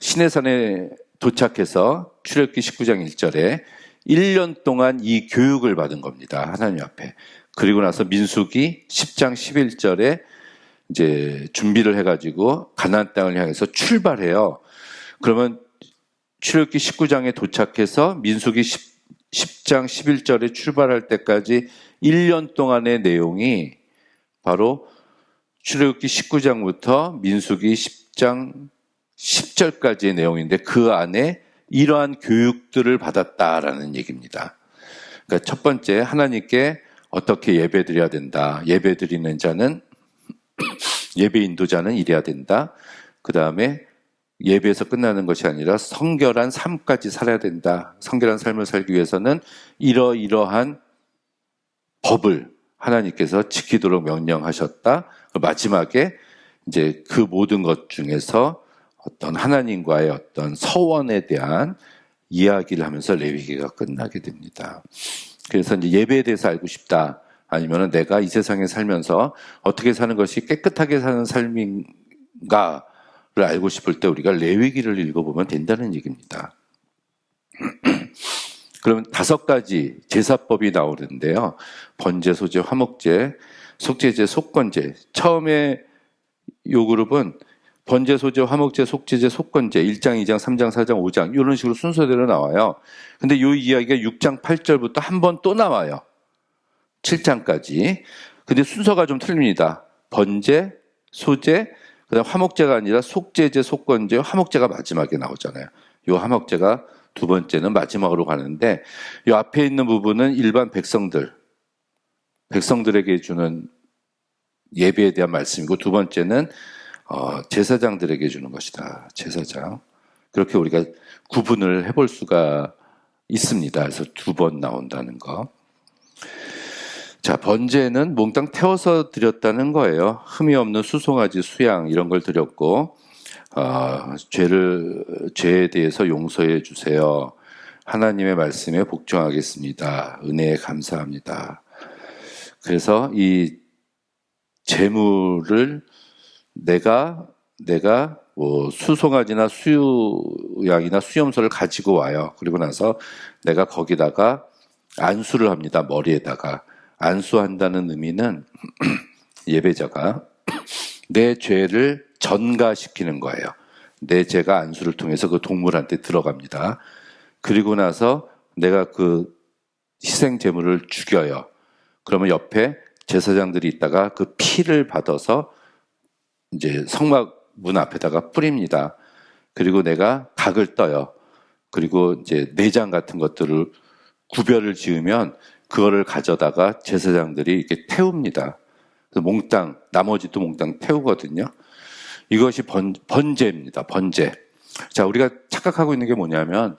시내산에 도착해서 출애굽기 19장 1절에 1년 동안 이 교육을 받은 겁니다. 하나님 앞에. 그리고 나서 민수기 10장 11절에 이제 준비를 해가지고 가나안 땅을 향해서 출발해요. 그러면 출애굽기 19장에 도착해서 민수기 10장 11절에 출발할 때까지 1년 동안의 내용이 바로 출애굽기 19장부터 민수기 10장 10절까지의 내용인데 그 안에 이러한 교육들을 받았다라는 얘기입니다. 그러니까 첫 번째 하나님께 어떻게 예배드려야 된다. 예배드리는 자는 예배 인도자는 이래야 된다. 그 다음에 예배에서 끝나는 것이 아니라 성결한 삶까지 살아야 된다. 성결한 삶을 살기 위해서는 이러이러한 법을 하나님께서 지키도록 명령하셨다. 마지막에 이제 그 모든 것 중에서 어떤 하나님과의 어떤 서원에 대한 이야기를 하면서 레위기가 끝나게 됩니다. 그래서 이제 예배에 대해서 알고 싶다 아니면 내가 이 세상에 살면서 어떻게 사는 것이 깨끗하게 사는 삶인가를 알고 싶을 때 우리가 레위기를 읽어보면 된다는 얘기입니다. 그러면 5가지 제사법이 나오는데요. 번제, 소제, 화목제, 속죄제, 속건제. 처음에 요 그룹은 번제, 소제, 화목제, 속죄제, 속건제 1장, 2장, 3장, 4장, 5장 이런 식으로 순서대로 나와요. 근데 요 이야기가 6장 8절부터 한 번 또 나와요. 7장까지. 근데 순서가 좀 틀립니다. 번제, 소제, 그다음 화목제가 아니라 속죄제, 속건제, 화목제가 마지막에 나오잖아요. 요 화목제가 두 번째는 마지막으로 가는데 요 앞에 있는 부분은 일반 백성들에게 주는 예배에 대한 말씀이고 두 번째는 제사장들에게 주는 것이다. 제사장. 그렇게 우리가 구분을 해볼 수가 있습니다. 그래서 2번 나온다는 거. 자, 번제는 몽땅 태워서 드렸다는 거예요. 흠이 없는 수송아지, 수양 이런 걸 드렸고 죄에 대해서 용서해 주세요. 하나님의 말씀에 복종하겠습니다. 은혜에 감사합니다. 그래서 이 제물을 내가 뭐 수송아지나 수양이나 수염소를 가지고 와요. 그리고 나서 내가 거기다가 안수를 합니다. 머리에다가. 안수한다는 의미는 예배자가 내 죄를 전가시키는 거예요. 내 죄가 안수를 통해서 그 동물한테 들어갑니다. 그리고 나서 내가 그 희생 제물을 죽여요. 그러면 옆에 제사장들이 있다가 그 피를 받아서 이제 성막 문 앞에다가 뿌립니다. 그리고 내가 각을 떠요. 그리고 이제 내장 같은 것들을 구별을 지으면 그거를 가져다가 제사장들이 이렇게 태웁니다. 그래서 몽땅, 나머지도 몽땅 태우거든요. 이것이 번제입니다. 번제. 자, 우리가 착각하고 있는 게 뭐냐면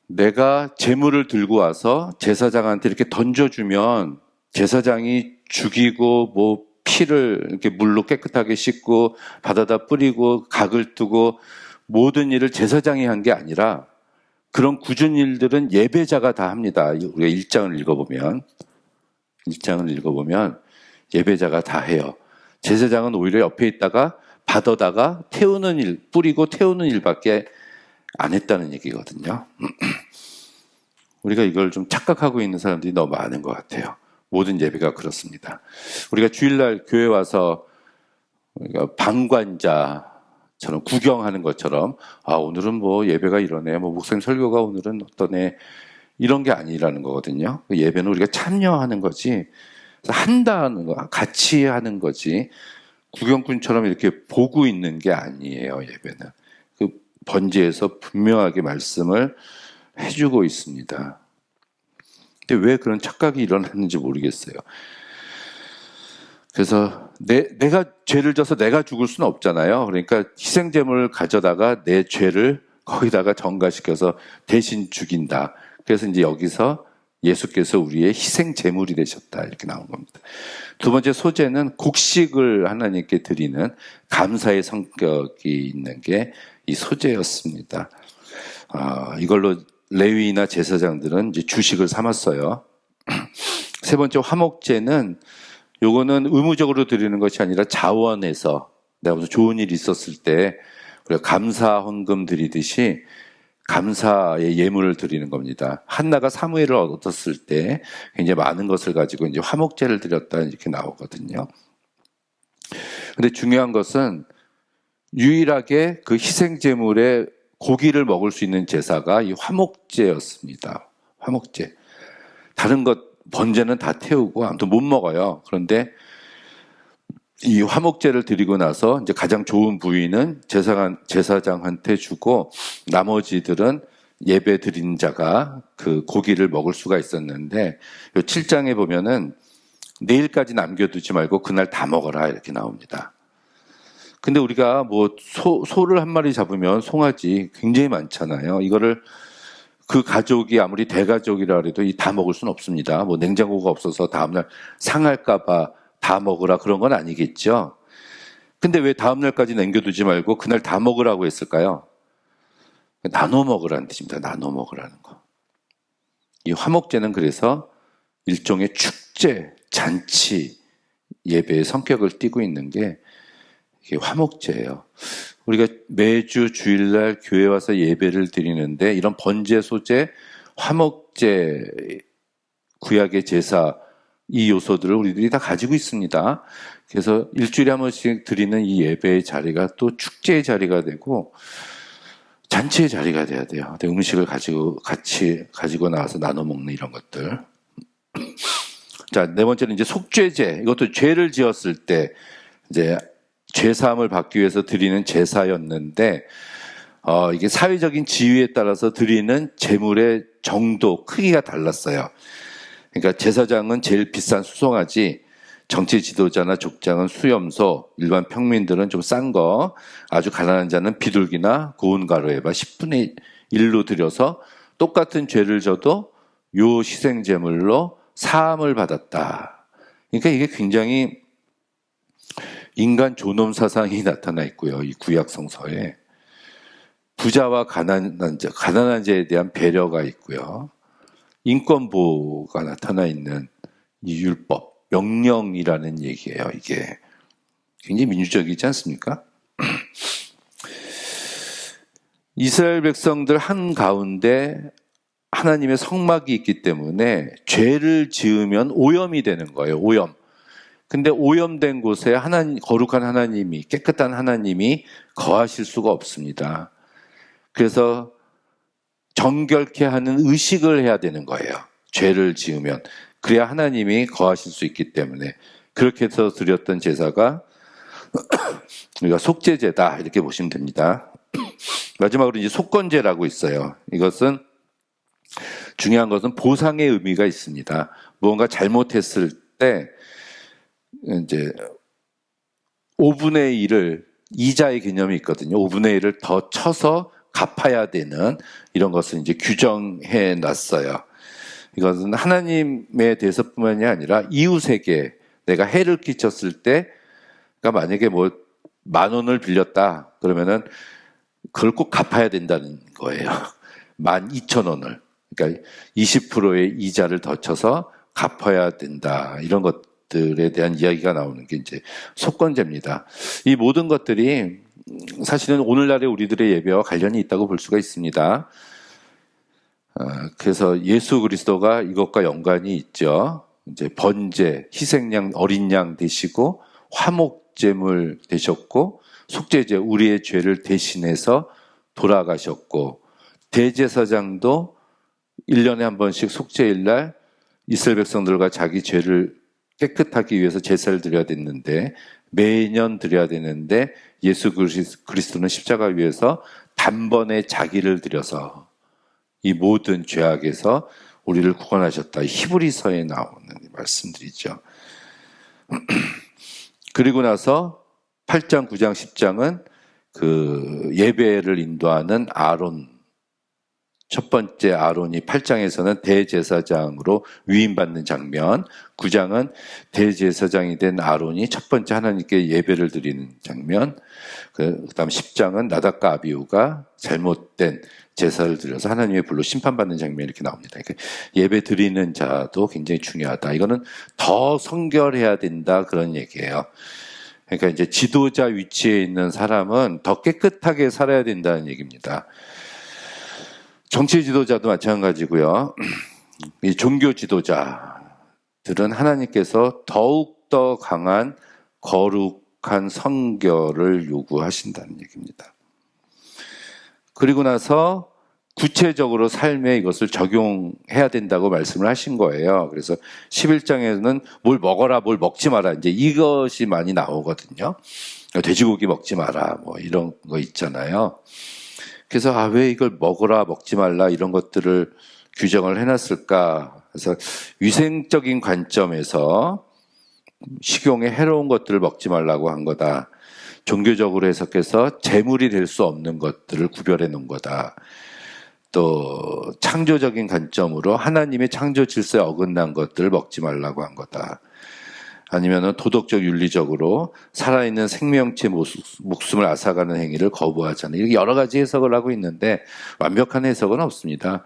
내가 제물을 들고 와서 제사장한테 이렇게 던져주면 제사장이 죽이고 뭐 피를 이렇게 물로 깨끗하게 씻고 바다다 뿌리고 각을 뜨고 모든 일을 제사장이 한 게 아니라 그런 굳은 일들은 예배자가 다 합니다. 우리가 1장을 읽어보면 예배자가 다 해요. 제사장은 오히려 옆에 있다가 받아다가 태우는 일, 뿌리고 태우는 일밖에 안 했다는 얘기거든요. 우리가 이걸 좀 착각하고 있는 사람들이 너무 많은 것 같아요. 모든 예배가 그렇습니다. 우리가 주일날 교회 와서 우리가 방관자처럼 구경하는 것처럼 오늘은 뭐 예배가 이러네, 뭐 목사님 설교가 오늘은 어떠네 이런 게 아니라는 거거든요. 예배는 우리가 참여하는 거지 한다는 거, 같이 하는 거지 구경꾼처럼 이렇게 보고 있는 게 아니에요. 예배는 그 번제에서 분명하게 말씀을 해주고 있습니다. 근데 왜 그런 착각이 일어났는지 모르겠어요. 그래서 내가 죄를 져서 내가 죽을 수는 없잖아요. 그러니까 희생제물을 가져다가 내 죄를 거기다가 전가시켜서 대신 죽인다. 그래서 이제 여기서 예수께서 우리의 희생제물이 되셨다 이렇게 나온 겁니다. 두 번째 소제는 곡식을 하나님께 드리는 감사의 성격이 있는 게 이 소제였습니다. 이걸로 레위나 제사장들은 이제 주식을 삼았어요. 세 번째 화목제는 요거는 의무적으로 드리는 것이 아니라 자원해서 내가 무슨 좋은 일이 있었을 때 우리가 감사 헌금 드리듯이 감사의 예물을 드리는 겁니다. 한나가 사무엘을 얻었을 때 굉장히 많은 것을 가지고 이제 화목제를 드렸다 이렇게 나오거든요. 근데 중요한 것은 유일하게 그 희생제물의 고기를 먹을 수 있는 제사가 이 화목제였습니다. 화목제. 다른 것, 번제는 다 태우고 아무튼 못 먹어요. 그런데 이 화목제를 드리고 나서 이제 가장 좋은 부위는 제사장한테 주고 나머지들은 예배 드린 자가 그 고기를 먹을 수가 있었는데 이 7장에 보면은 내일까지 남겨두지 말고 그날 다 먹어라 이렇게 나옵니다. 근데 우리가 뭐 소를 한 마리 잡으면 송아지 굉장히 많잖아요. 이거를 그 가족이 아무리 대가족이라 해도 다 먹을 수는 없습니다. 뭐 냉장고가 없어서 다음날 상할까봐 다 먹으라 그런 건 아니겠죠. 근데 왜 다음날까지 남겨두지 말고 그날 다 먹으라고 했을까요? 나눠 먹으라는 뜻입니다. 나눠 먹으라는 거. 이 화목제는 그래서 일종의 축제, 잔치 예배의 성격을 띠고 있는 게 이게 화목제예요. 우리가 매주 주일날 교회 와서 예배를 드리는데 이런 번제, 소제, 화목제, 구약의 제사 이 요소들을 우리들이 다 가지고 있습니다. 그래서 일주일에 한 번씩 드리는 이 예배의 자리가 또 축제의 자리가 되고 잔치의 자리가 돼야 돼요. 음식을 같이 가지고 나와서 나눠 먹는 이런 것들. 자, 네 번째는 이제 속죄제. 이것도 죄를 지었을 때 이제 죄 사함을 받기 위해서 드리는 제사였는데 이게 사회적인 지위에 따라서 드리는 제물의 정도, 크기가 달랐어요. 그러니까 제사장은 제일 비싼 수송아지, 정치 지도자나 족장은 수염소, 일반 평민들은 좀 싼 거, 아주 가난한 자는 비둘기나 고운 가루에바 10분의 1로 들여서 똑같은 죄를 져도 요 희생제물로 사함을 받았다. 그러니까 이게 굉장히 인간 존엄 사상이 나타나 있고요. 이 구약 성서에 부자와 가난한 자에 대한 배려가 있고요. 인권 보호가 나타나 있는 이 율법, 명령이라는 얘기예요. 이게 굉장히 민주적이지 않습니까? 이스라엘 백성들 한가운데 하나님의 성막이 있기 때문에 죄를 지으면 오염이 되는 거예요. 오염. 근데 오염된 곳에 거룩한 하나님이, 깨끗한 하나님이 거하실 수가 없습니다. 그래서 정결케 하는 의식을 해야 되는 거예요. 죄를 지으면. 그래야 하나님이 거하실 수 있기 때문에. 그렇게 해서 드렸던 제사가 우리가 속죄제다 이렇게 보시면 됩니다. 마지막으로 이제 속건제라고 있어요. 이것은 중요한 것은 보상의 의미가 있습니다. 무언가 잘못했을 때 이제 5분의 1을 이자의 개념이 있거든요. 5분의 1을 더 쳐서 갚아야 되는 이런 것을 이제 규정해 놨어요. 이것은 하나님에 대해서뿐만이 아니라 이웃에게 내가 해를 끼쳤을 때, 그러니까 만약에 10,000원을 빌렸다 그러면은 그걸 꼭 갚아야 된다는 거예요. 12,000원을. 그러니까 20%의 이자를 더 쳐서 갚아야 된다. 이런 것들에 대한 이야기가 나오는 게 이제 속건제입니다. 이 모든 것들이 사실은 오늘날의 우리들의 예배와 관련이 있다고 볼 수가 있습니다. 그래서 예수 그리스도가 이것과 연관이 있죠. 이제 번제, 희생양, 어린 양 되시고 화목제물 되셨고 속죄제, 우리의 죄를 대신해서 돌아가셨고 대제사장도 1년에 한 번씩 속죄일날 이스라엘 백성들과 자기 죄를 깨끗하기 위해서 제사를 드려야 됐는데 매년 드려야 되는데 예수 그리스도는 십자가 위에서 단번에 자기를 드려서 이 모든 죄악에서 우리를 구원하셨다. 히브리서에 나오는 말씀들이죠. 그리고 나서 8장, 9장, 10장은 그 예배를 인도하는 아론, 첫 번째 아론이 8장에서는 대제사장으로 위임받는 장면, 9장은 대제사장이 된 아론이 첫 번째 하나님께 예배를 드리는 장면, 그 다음 10장은 나답과 아비후가 잘못된 제사를 드려서 하나님의 불로 심판받는 장면이 이렇게 나옵니다. 그러니까 예배 드리는 자도 굉장히 중요하다. 이거는 더 성결해야 된다 그런 얘기예요. 그러니까 이제 지도자 위치에 있는 사람은 더 깨끗하게 살아야 된다는 얘기입니다. 정치 지도자도 마찬가지고요. 이 종교 지도자들은 하나님께서 더욱더 강한 거룩한 성결을 요구하신다는 얘기입니다. 그리고 나서 구체적으로 삶에 이것을 적용해야 된다고 말씀을 하신 거예요. 그래서 11장에는 뭘 먹어라, 뭘 먹지 마라. 이제 이것이 많이 나오거든요. 돼지고기 먹지 마라, 뭐 이런 거 있잖아요. 그래서 왜 이걸 먹어라, 먹지 말라 이런 것들을 규정을 해놨을까? 그래서 위생적인 관점에서 식용에 해로운 것들을 먹지 말라고 한 거다. 종교적으로 해석해서 재물이 될 수 없는 것들을 구별해 놓은 거다. 또 창조적인 관점으로 하나님의 창조 질서에 어긋난 것들을 먹지 말라고 한 거다. 아니면은 도덕적 윤리적으로 살아있는 생명체 목숨을 앗아가는 행위를 거부하잖아요. 이렇게 여러 가지 해석을 하고 있는데 완벽한 해석은 없습니다.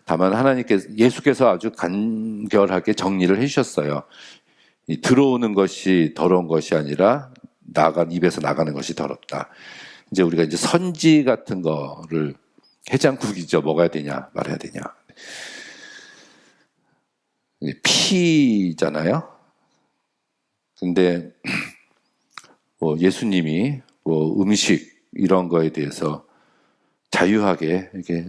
다만 예수께서 아주 간결하게 정리를 해주셨어요. 들어오는 것이 더러운 것이 아니라 입에서 나가는 것이 더럽다. 이제 우리가 이제 선지 같은 거를 해장국이죠. 먹어야 되냐 말아야 되냐. 피잖아요. 근데 뭐 예수님이 뭐 음식 이런 거에 대해서 자유하게 이렇게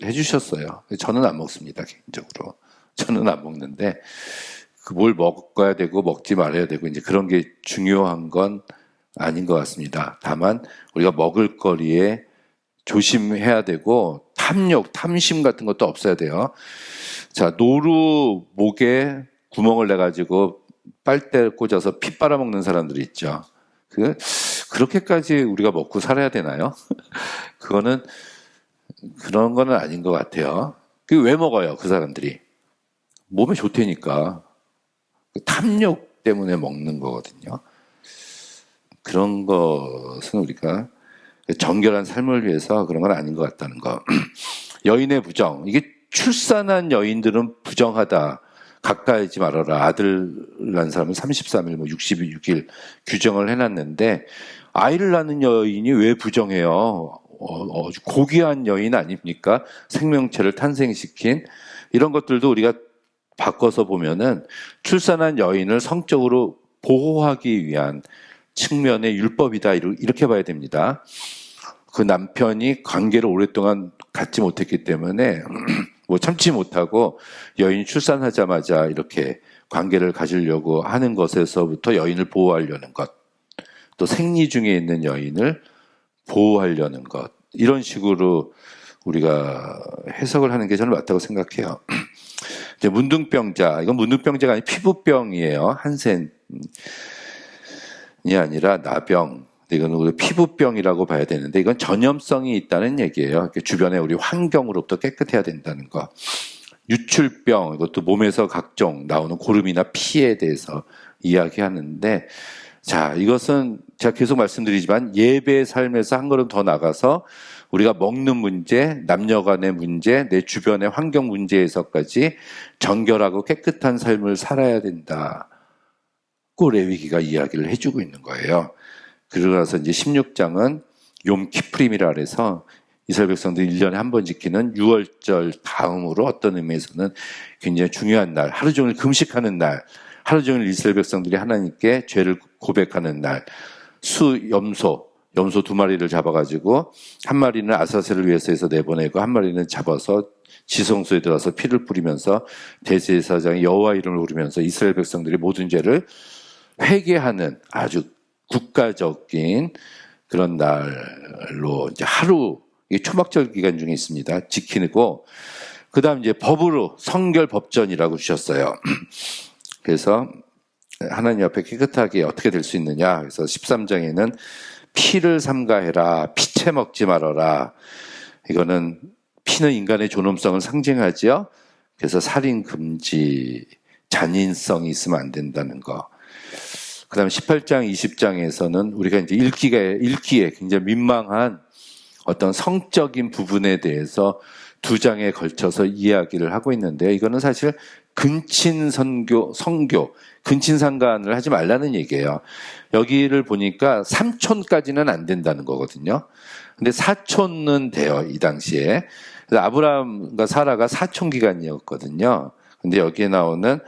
해주셨어요. 저는 안 먹습니다, 개인적으로. 저는 안 먹는데, 뭘 먹어야 되고 먹지 말아야 되고 이제 그런 게 중요한 건 아닌 것 같습니다. 다만 우리가 먹을 거리에 조심해야 되고 탐욕, 탐심 같은 것도 없어야 돼요. 자, 노루 목에 구멍을 내가지고 빨대 꽂아서 피 빨아먹는 사람들이 있죠. 그렇게까지 우리가 먹고 살아야 되나요? 그런 거는 아닌 것 같아요. 왜 먹어요, 그 사람들이? 몸에 좋다니까. 탐욕 때문에 먹는 거거든요. 그런 것은 우리가 정결한 삶을 위해서 그런 건 아닌 것 같다는 거. 여인의 부정. 이게 출산한 여인들은 부정하다. 가까이지 말아라. 아들 낳은 사람은 33일, 66일 규정을 해놨는데 아이를 낳는 여인이 왜 부정해요? 고귀한 여인 아닙니까? 생명체를 탄생시킨 이런 것들도 우리가 바꿔서 보면은 출산한 여인을 성적으로 보호하기 위한 측면의 율법이다 이렇게 봐야 됩니다. 그 남편이 관계를 오랫동안 갖지 못했기 때문에 뭐 참지 못하고 여인이 출산하자마자 이렇게 관계를 가지려고 하는 것에서부터 여인을 보호하려는 것, 또 생리 중에 있는 여인을 보호하려는 것, 이런 식으로 우리가 해석을 하는 게 저는 맞다고 생각해요. 이제 문둥병자, 이건 문둥병자가 아니라 피부병이에요. 한센이 아니라 나병. 이건 우리 피부병이라고 봐야 되는데 이건 전염성이 있다는 얘기예요. 주변에 우리 환경으로부터 깨끗해야 된다는 거. 유출병, 이것도 몸에서 각종 나오는 고름이나 피에 대해서 이야기하는데, 자, 이것은 제가 계속 말씀드리지만 예배의 삶에서 한 걸음 더 나가서 우리가 먹는 문제, 남녀 간의 문제, 내 주변의 환경 문제에서까지 정결하고 깨끗한 삶을 살아야 된다. 고 레위기가 이야기를 해주고 있는 거예요. 그러고 나서 이제 16장은 욤키프림이라 그래서 이스라엘 백성들이 1년에 한 번 지키는 6월절 다음으로 어떤 의미에서는 굉장히 중요한 날, 하루 종일 금식하는 날, 하루 종일 이스라엘 백성들이 하나님께 죄를 고백하는 날, 염소 2마리를 잡아가지고 한 마리는 아사셀을 위해서 해서 내보내고 한 마리는 잡아서 지성소에 들어가서 피를 뿌리면서 대제사장이 여호와 이름을 부르면서 이스라엘 백성들이 모든 죄를 회개하는 아주 국가적인 그런 날로 이제 하루 초막절 기간 중에 있습니다. 지키고 그다음 이제 법으로 성결 법전이라고 주셨어요. 그래서 하나님 앞에 깨끗하게 어떻게 될 수 있느냐? 그래서 13장에는 피를 삼가해라, 피채 먹지 말아라. 이거는 피는 인간의 존엄성을 상징하지요. 그래서 살인 금지, 잔인성이 있으면 안 된다는 거. 그 다음에 18장, 20장에서는 우리가 이제 읽기에 굉장히 민망한 어떤 성적인 부분에 대해서 2장에 걸쳐서 이야기를 하고 있는데, 이거는 사실 근친성교, 근친상간을 하지 말라는 얘기예요. 여기를 보니까 3촌까지는 안 된다는 거거든요. 근데 4촌은 돼요, 이 당시에. 그래서 아브라함과 사라가 4촌 기간이었거든요. 근데 여기에 나오는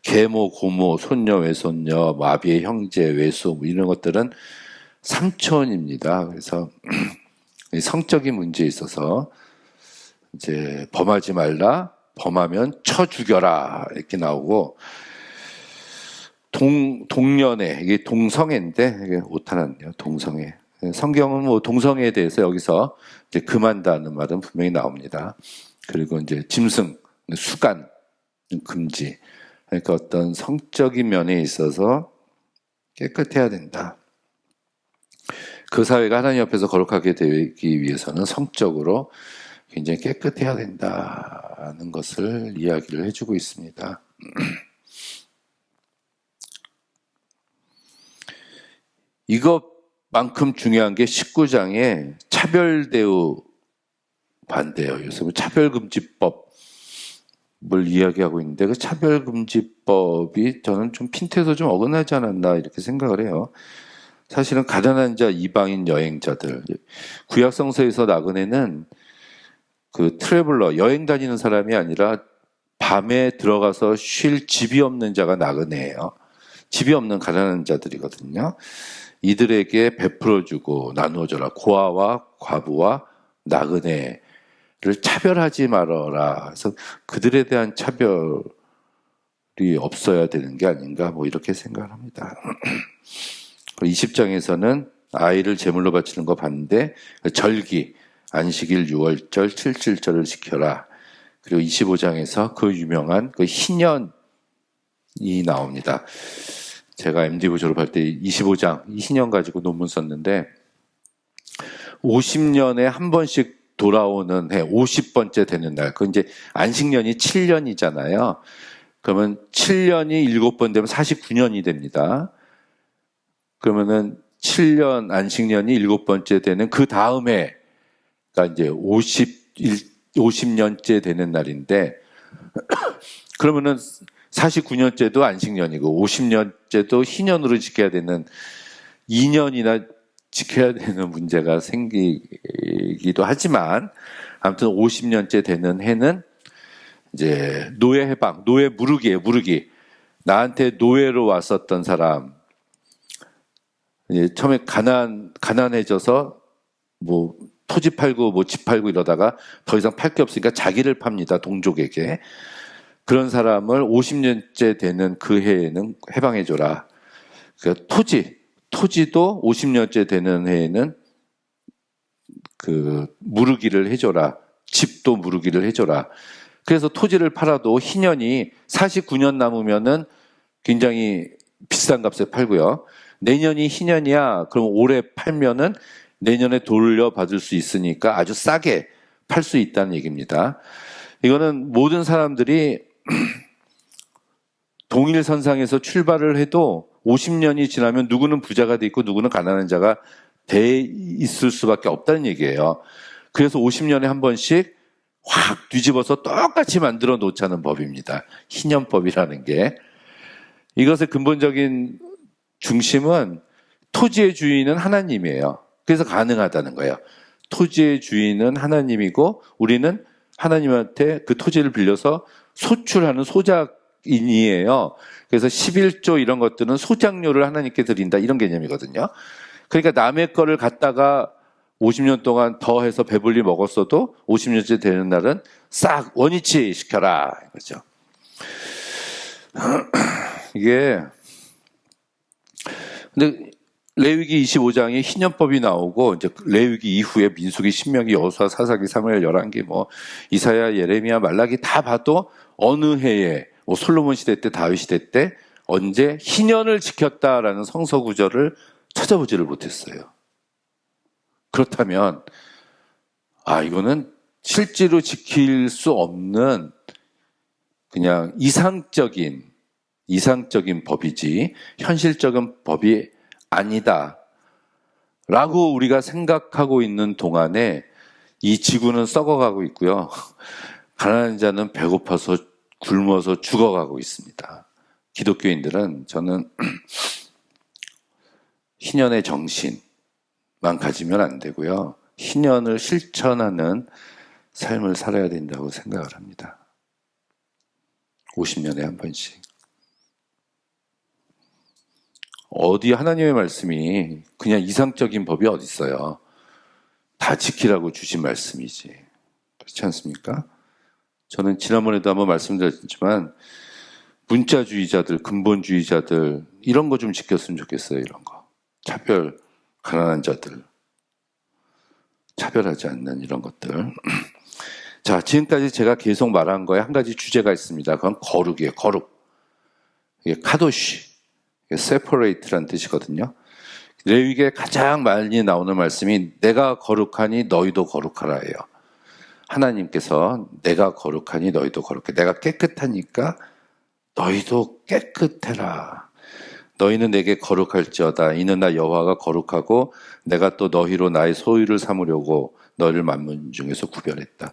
계모, 고모, 손녀, 외손녀, 아비의 형제, 외수 이런 것들은 3촌입니다. 그래서 성적인 문제에 있어서 이제 범하지 말라, 범하면 쳐 죽여라 이렇게 나오고, 동년회, 이게 동성애인데 이게 오타났네요. 동성애. 성경은 뭐 동성애에 대해서 여기서 이제 금한다는 말은 분명히 나옵니다. 그리고 이제 짐승, 수간 금지. 그러니까 어떤 성적인 면에 있어서 깨끗해야 된다. 그 사회가 하나님 앞에서 거룩하게 되기 위해서는 성적으로 굉장히 깨끗해야 된다는 것을 이야기를 해주고 있습니다. 이것만큼 중요한 게 19장에 차별대우 반대예요. 요새 차별금지법 이야기하고 있는데 그 차별금지법이 저는 좀 핀트에서 좀 어긋나지 않았나 이렇게 생각을 해요. 사실은 가난한 자, 이방인 여행자들, 구약성서에서 나그네는 그 트래블러, 여행 다니는 사람이 아니라 밤에 들어가서 쉴 집이 없는 자가 나그네예요. 집이 없는 가난한 자들이거든요. 이들에게 베풀어주고 나누어줘라. 고아와 과부와 나그네를 차별하지 말아라. 그래서 그들에 대한 차별이 없어야 되는 게 아닌가 뭐 이렇게 생각을 합니다. 20장에서는 아이를 제물로 바치는 거 반대, 절기, 안식일, 유월절, 칠칠절을 지켜라. 그리고 25장에서 그 유명한 그 희년이 나옵니다. 제가 MD부 졸업할 때 25장, 이 희년 가지고 논문 썼는데 50년에 한 번씩 돌아오는 해, 50번째 되는 날, 그 이제 안식년이 7년이잖아요. 그러면 7년이 7번 되면 49년이 됩니다. 그러면은 7년 안식년이 7번째 되는 그 다음 해가 이제 50년째 되는 날인데, 그러면은 49년째도 안식년이고 50년째도 희년으로 지켜야 되는 2년이나 지켜야 되는 문제가 생기기도 하지만, 아무튼 50년째 되는 해는 이제 노예 해방, 노예 무르기예요, 무르기. 나한테 노예로 왔었던 사람, 처음에 가난해져서 뭐 토지 팔고 뭐 집 팔고 이러다가 더 이상 팔 게 없으니까 자기를 팝니다, 동족에게. 그런 사람을 50년째 되는 그 해에는 해방해줘라. 그러니까 토지도 50년째 되는 해에는 그 무르기를 해줘라. 집도 무르기를 해줘라. 그래서 토지를 팔아도 희년이 49년 남으면은 굉장히 비싼 값에 팔고요. 내년이 희년이야. 그럼 올해 팔면은 내년에 돌려받을 수 있으니까 아주 싸게 팔 수 있다는 얘기입니다. 이거는 모든 사람들이 동일선상에서 출발을 해도 50년이 지나면 누구는 부자가 돼 있고 누구는 가난한 자가 돼 있을 수밖에 없다는 얘기예요. 그래서 50년에 한 번씩 확 뒤집어서 똑같이 만들어 놓자는 법입니다. 희년법이라는 게. 이것의 근본적인 중심은 토지의 주인은 하나님이에요. 그래서 가능하다는 거예요. 토지의 주인은 하나님이고 우리는 하나님한테 그 토지를 빌려서 소출하는 소작인이에요. 그래서 11조 이런 것들은 소작료를 하나님께 드린다, 이런 개념이거든요. 그러니까 남의 거를 갖다가 50년 동안 더해서 배불리 먹었어도 50년째 되는 날은 싹 원위치 시켜라, 이거죠. 이게 근데 레위기 25장에 희년법이 나오고, 이제 레위기 이후에 민수기, 신명기, 여호수아, 사사기, 사무엘, 열왕기, 뭐 이사야, 예레미야, 말라기 다 봐도 어느 해에, 뭐 솔로몬 시대 때, 다윗 시대 때 언제 희년을 지켰다라는 성서 구절을 찾아보지를 못했어요. 그렇다면 이거는 실제로 지킬 수 없는 그냥 이상적인 법이지 현실적인 법이 아니다 라고 우리가 생각하고 있는 동안에 이 지구는 썩어가고 있고요. 가난한 자는 배고파서 굶어서 죽어가고 있습니다. 기독교인들은, 저는 희년의 정신만 가지면 안 되고요. 희년을 실천하는 삶을 살아야 된다고 생각을 합니다. 50년에 한 번씩. 어디 하나님의 말씀이 그냥 이상적인 법이 어디 있어요. 다 지키라고 주신 말씀이지. 그렇지 않습니까? 저는 지난번에도 한번 말씀드렸지만 문자주의자들, 근본주의자들 이런 거 좀 지켰으면 좋겠어요. 이런 거. 차별, 가난한 자들 차별하지 않는 이런 것들. 자, 지금까지 제가 계속 말한 거에 한 가지 주제가 있습니다. 그건 거룩이에요. 거룩. 이게 카도시, separate라는 뜻이거든요. 레위기에 가장 많이 나오는 말씀이 내가 거룩하니 너희도 거룩하라예요. 하나님께서 내가 거룩하니 너희도 거룩해. 내가 깨끗하니까 너희도 깨끗해라. 너희는 내게 거룩할지어다. 이는 나 여호와가 거룩하고 내가 또 너희로 나의 소유를 삼으려고 너를 만민 중에서 구별했다.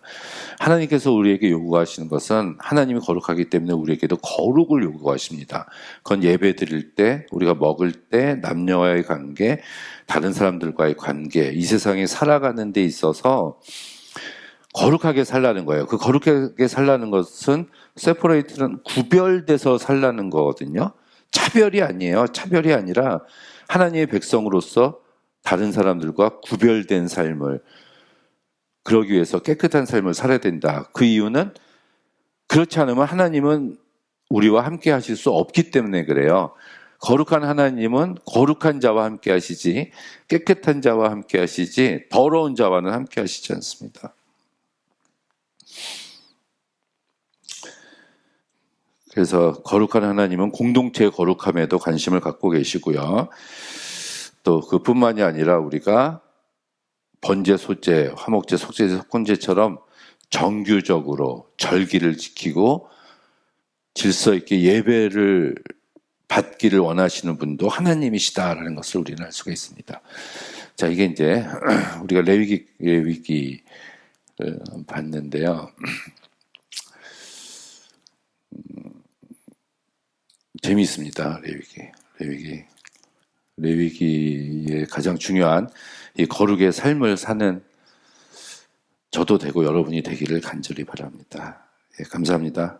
하나님께서 우리에게 요구하시는 것은 하나님이 거룩하기 때문에 우리에게도 거룩을 요구하십니다. 그건 예배 드릴 때, 우리가 먹을 때, 남녀와의 관계, 다른 사람들과의 관계, 이 세상에 살아가는 데 있어서 거룩하게 살라는 거예요. 그 거룩하게 살라는 것은 세퍼레이트는 구별돼서 살라는 거거든요. 차별이 아니에요. 차별이 아니라 하나님의 백성으로서 다른 사람들과 구별된 삶을, 그러기 위해서 깨끗한 삶을 살아야 된다. 그 이유는 그렇지 않으면 하나님은 우리와 함께 하실 수 없기 때문에 그래요. 거룩한 하나님은 거룩한 자와 함께 하시지 깨끗한 자와 함께 하시지 더러운 자와는 함께 하시지 않습니다. 그래서 거룩한 하나님은 공동체의 거룩함에도 관심을 갖고 계시고요. 또 그뿐만이 아니라 우리가 번제, 소제, 화목제, 속죄제, 속건제처럼 정규적으로 절기를 지키고 질서 있게 예배를 받기를 원하시는 분도 하나님이시다라는 것을 우리는 알 수가 있습니다. 자, 이게 이제 우리가 레위기의 위기를 봤는데요. 재미있습니다. 레위기의 가장 중요한 이 거룩의 삶을 사는 저도 되고 여러분이 되기를 간절히 바랍니다. 예, 감사합니다.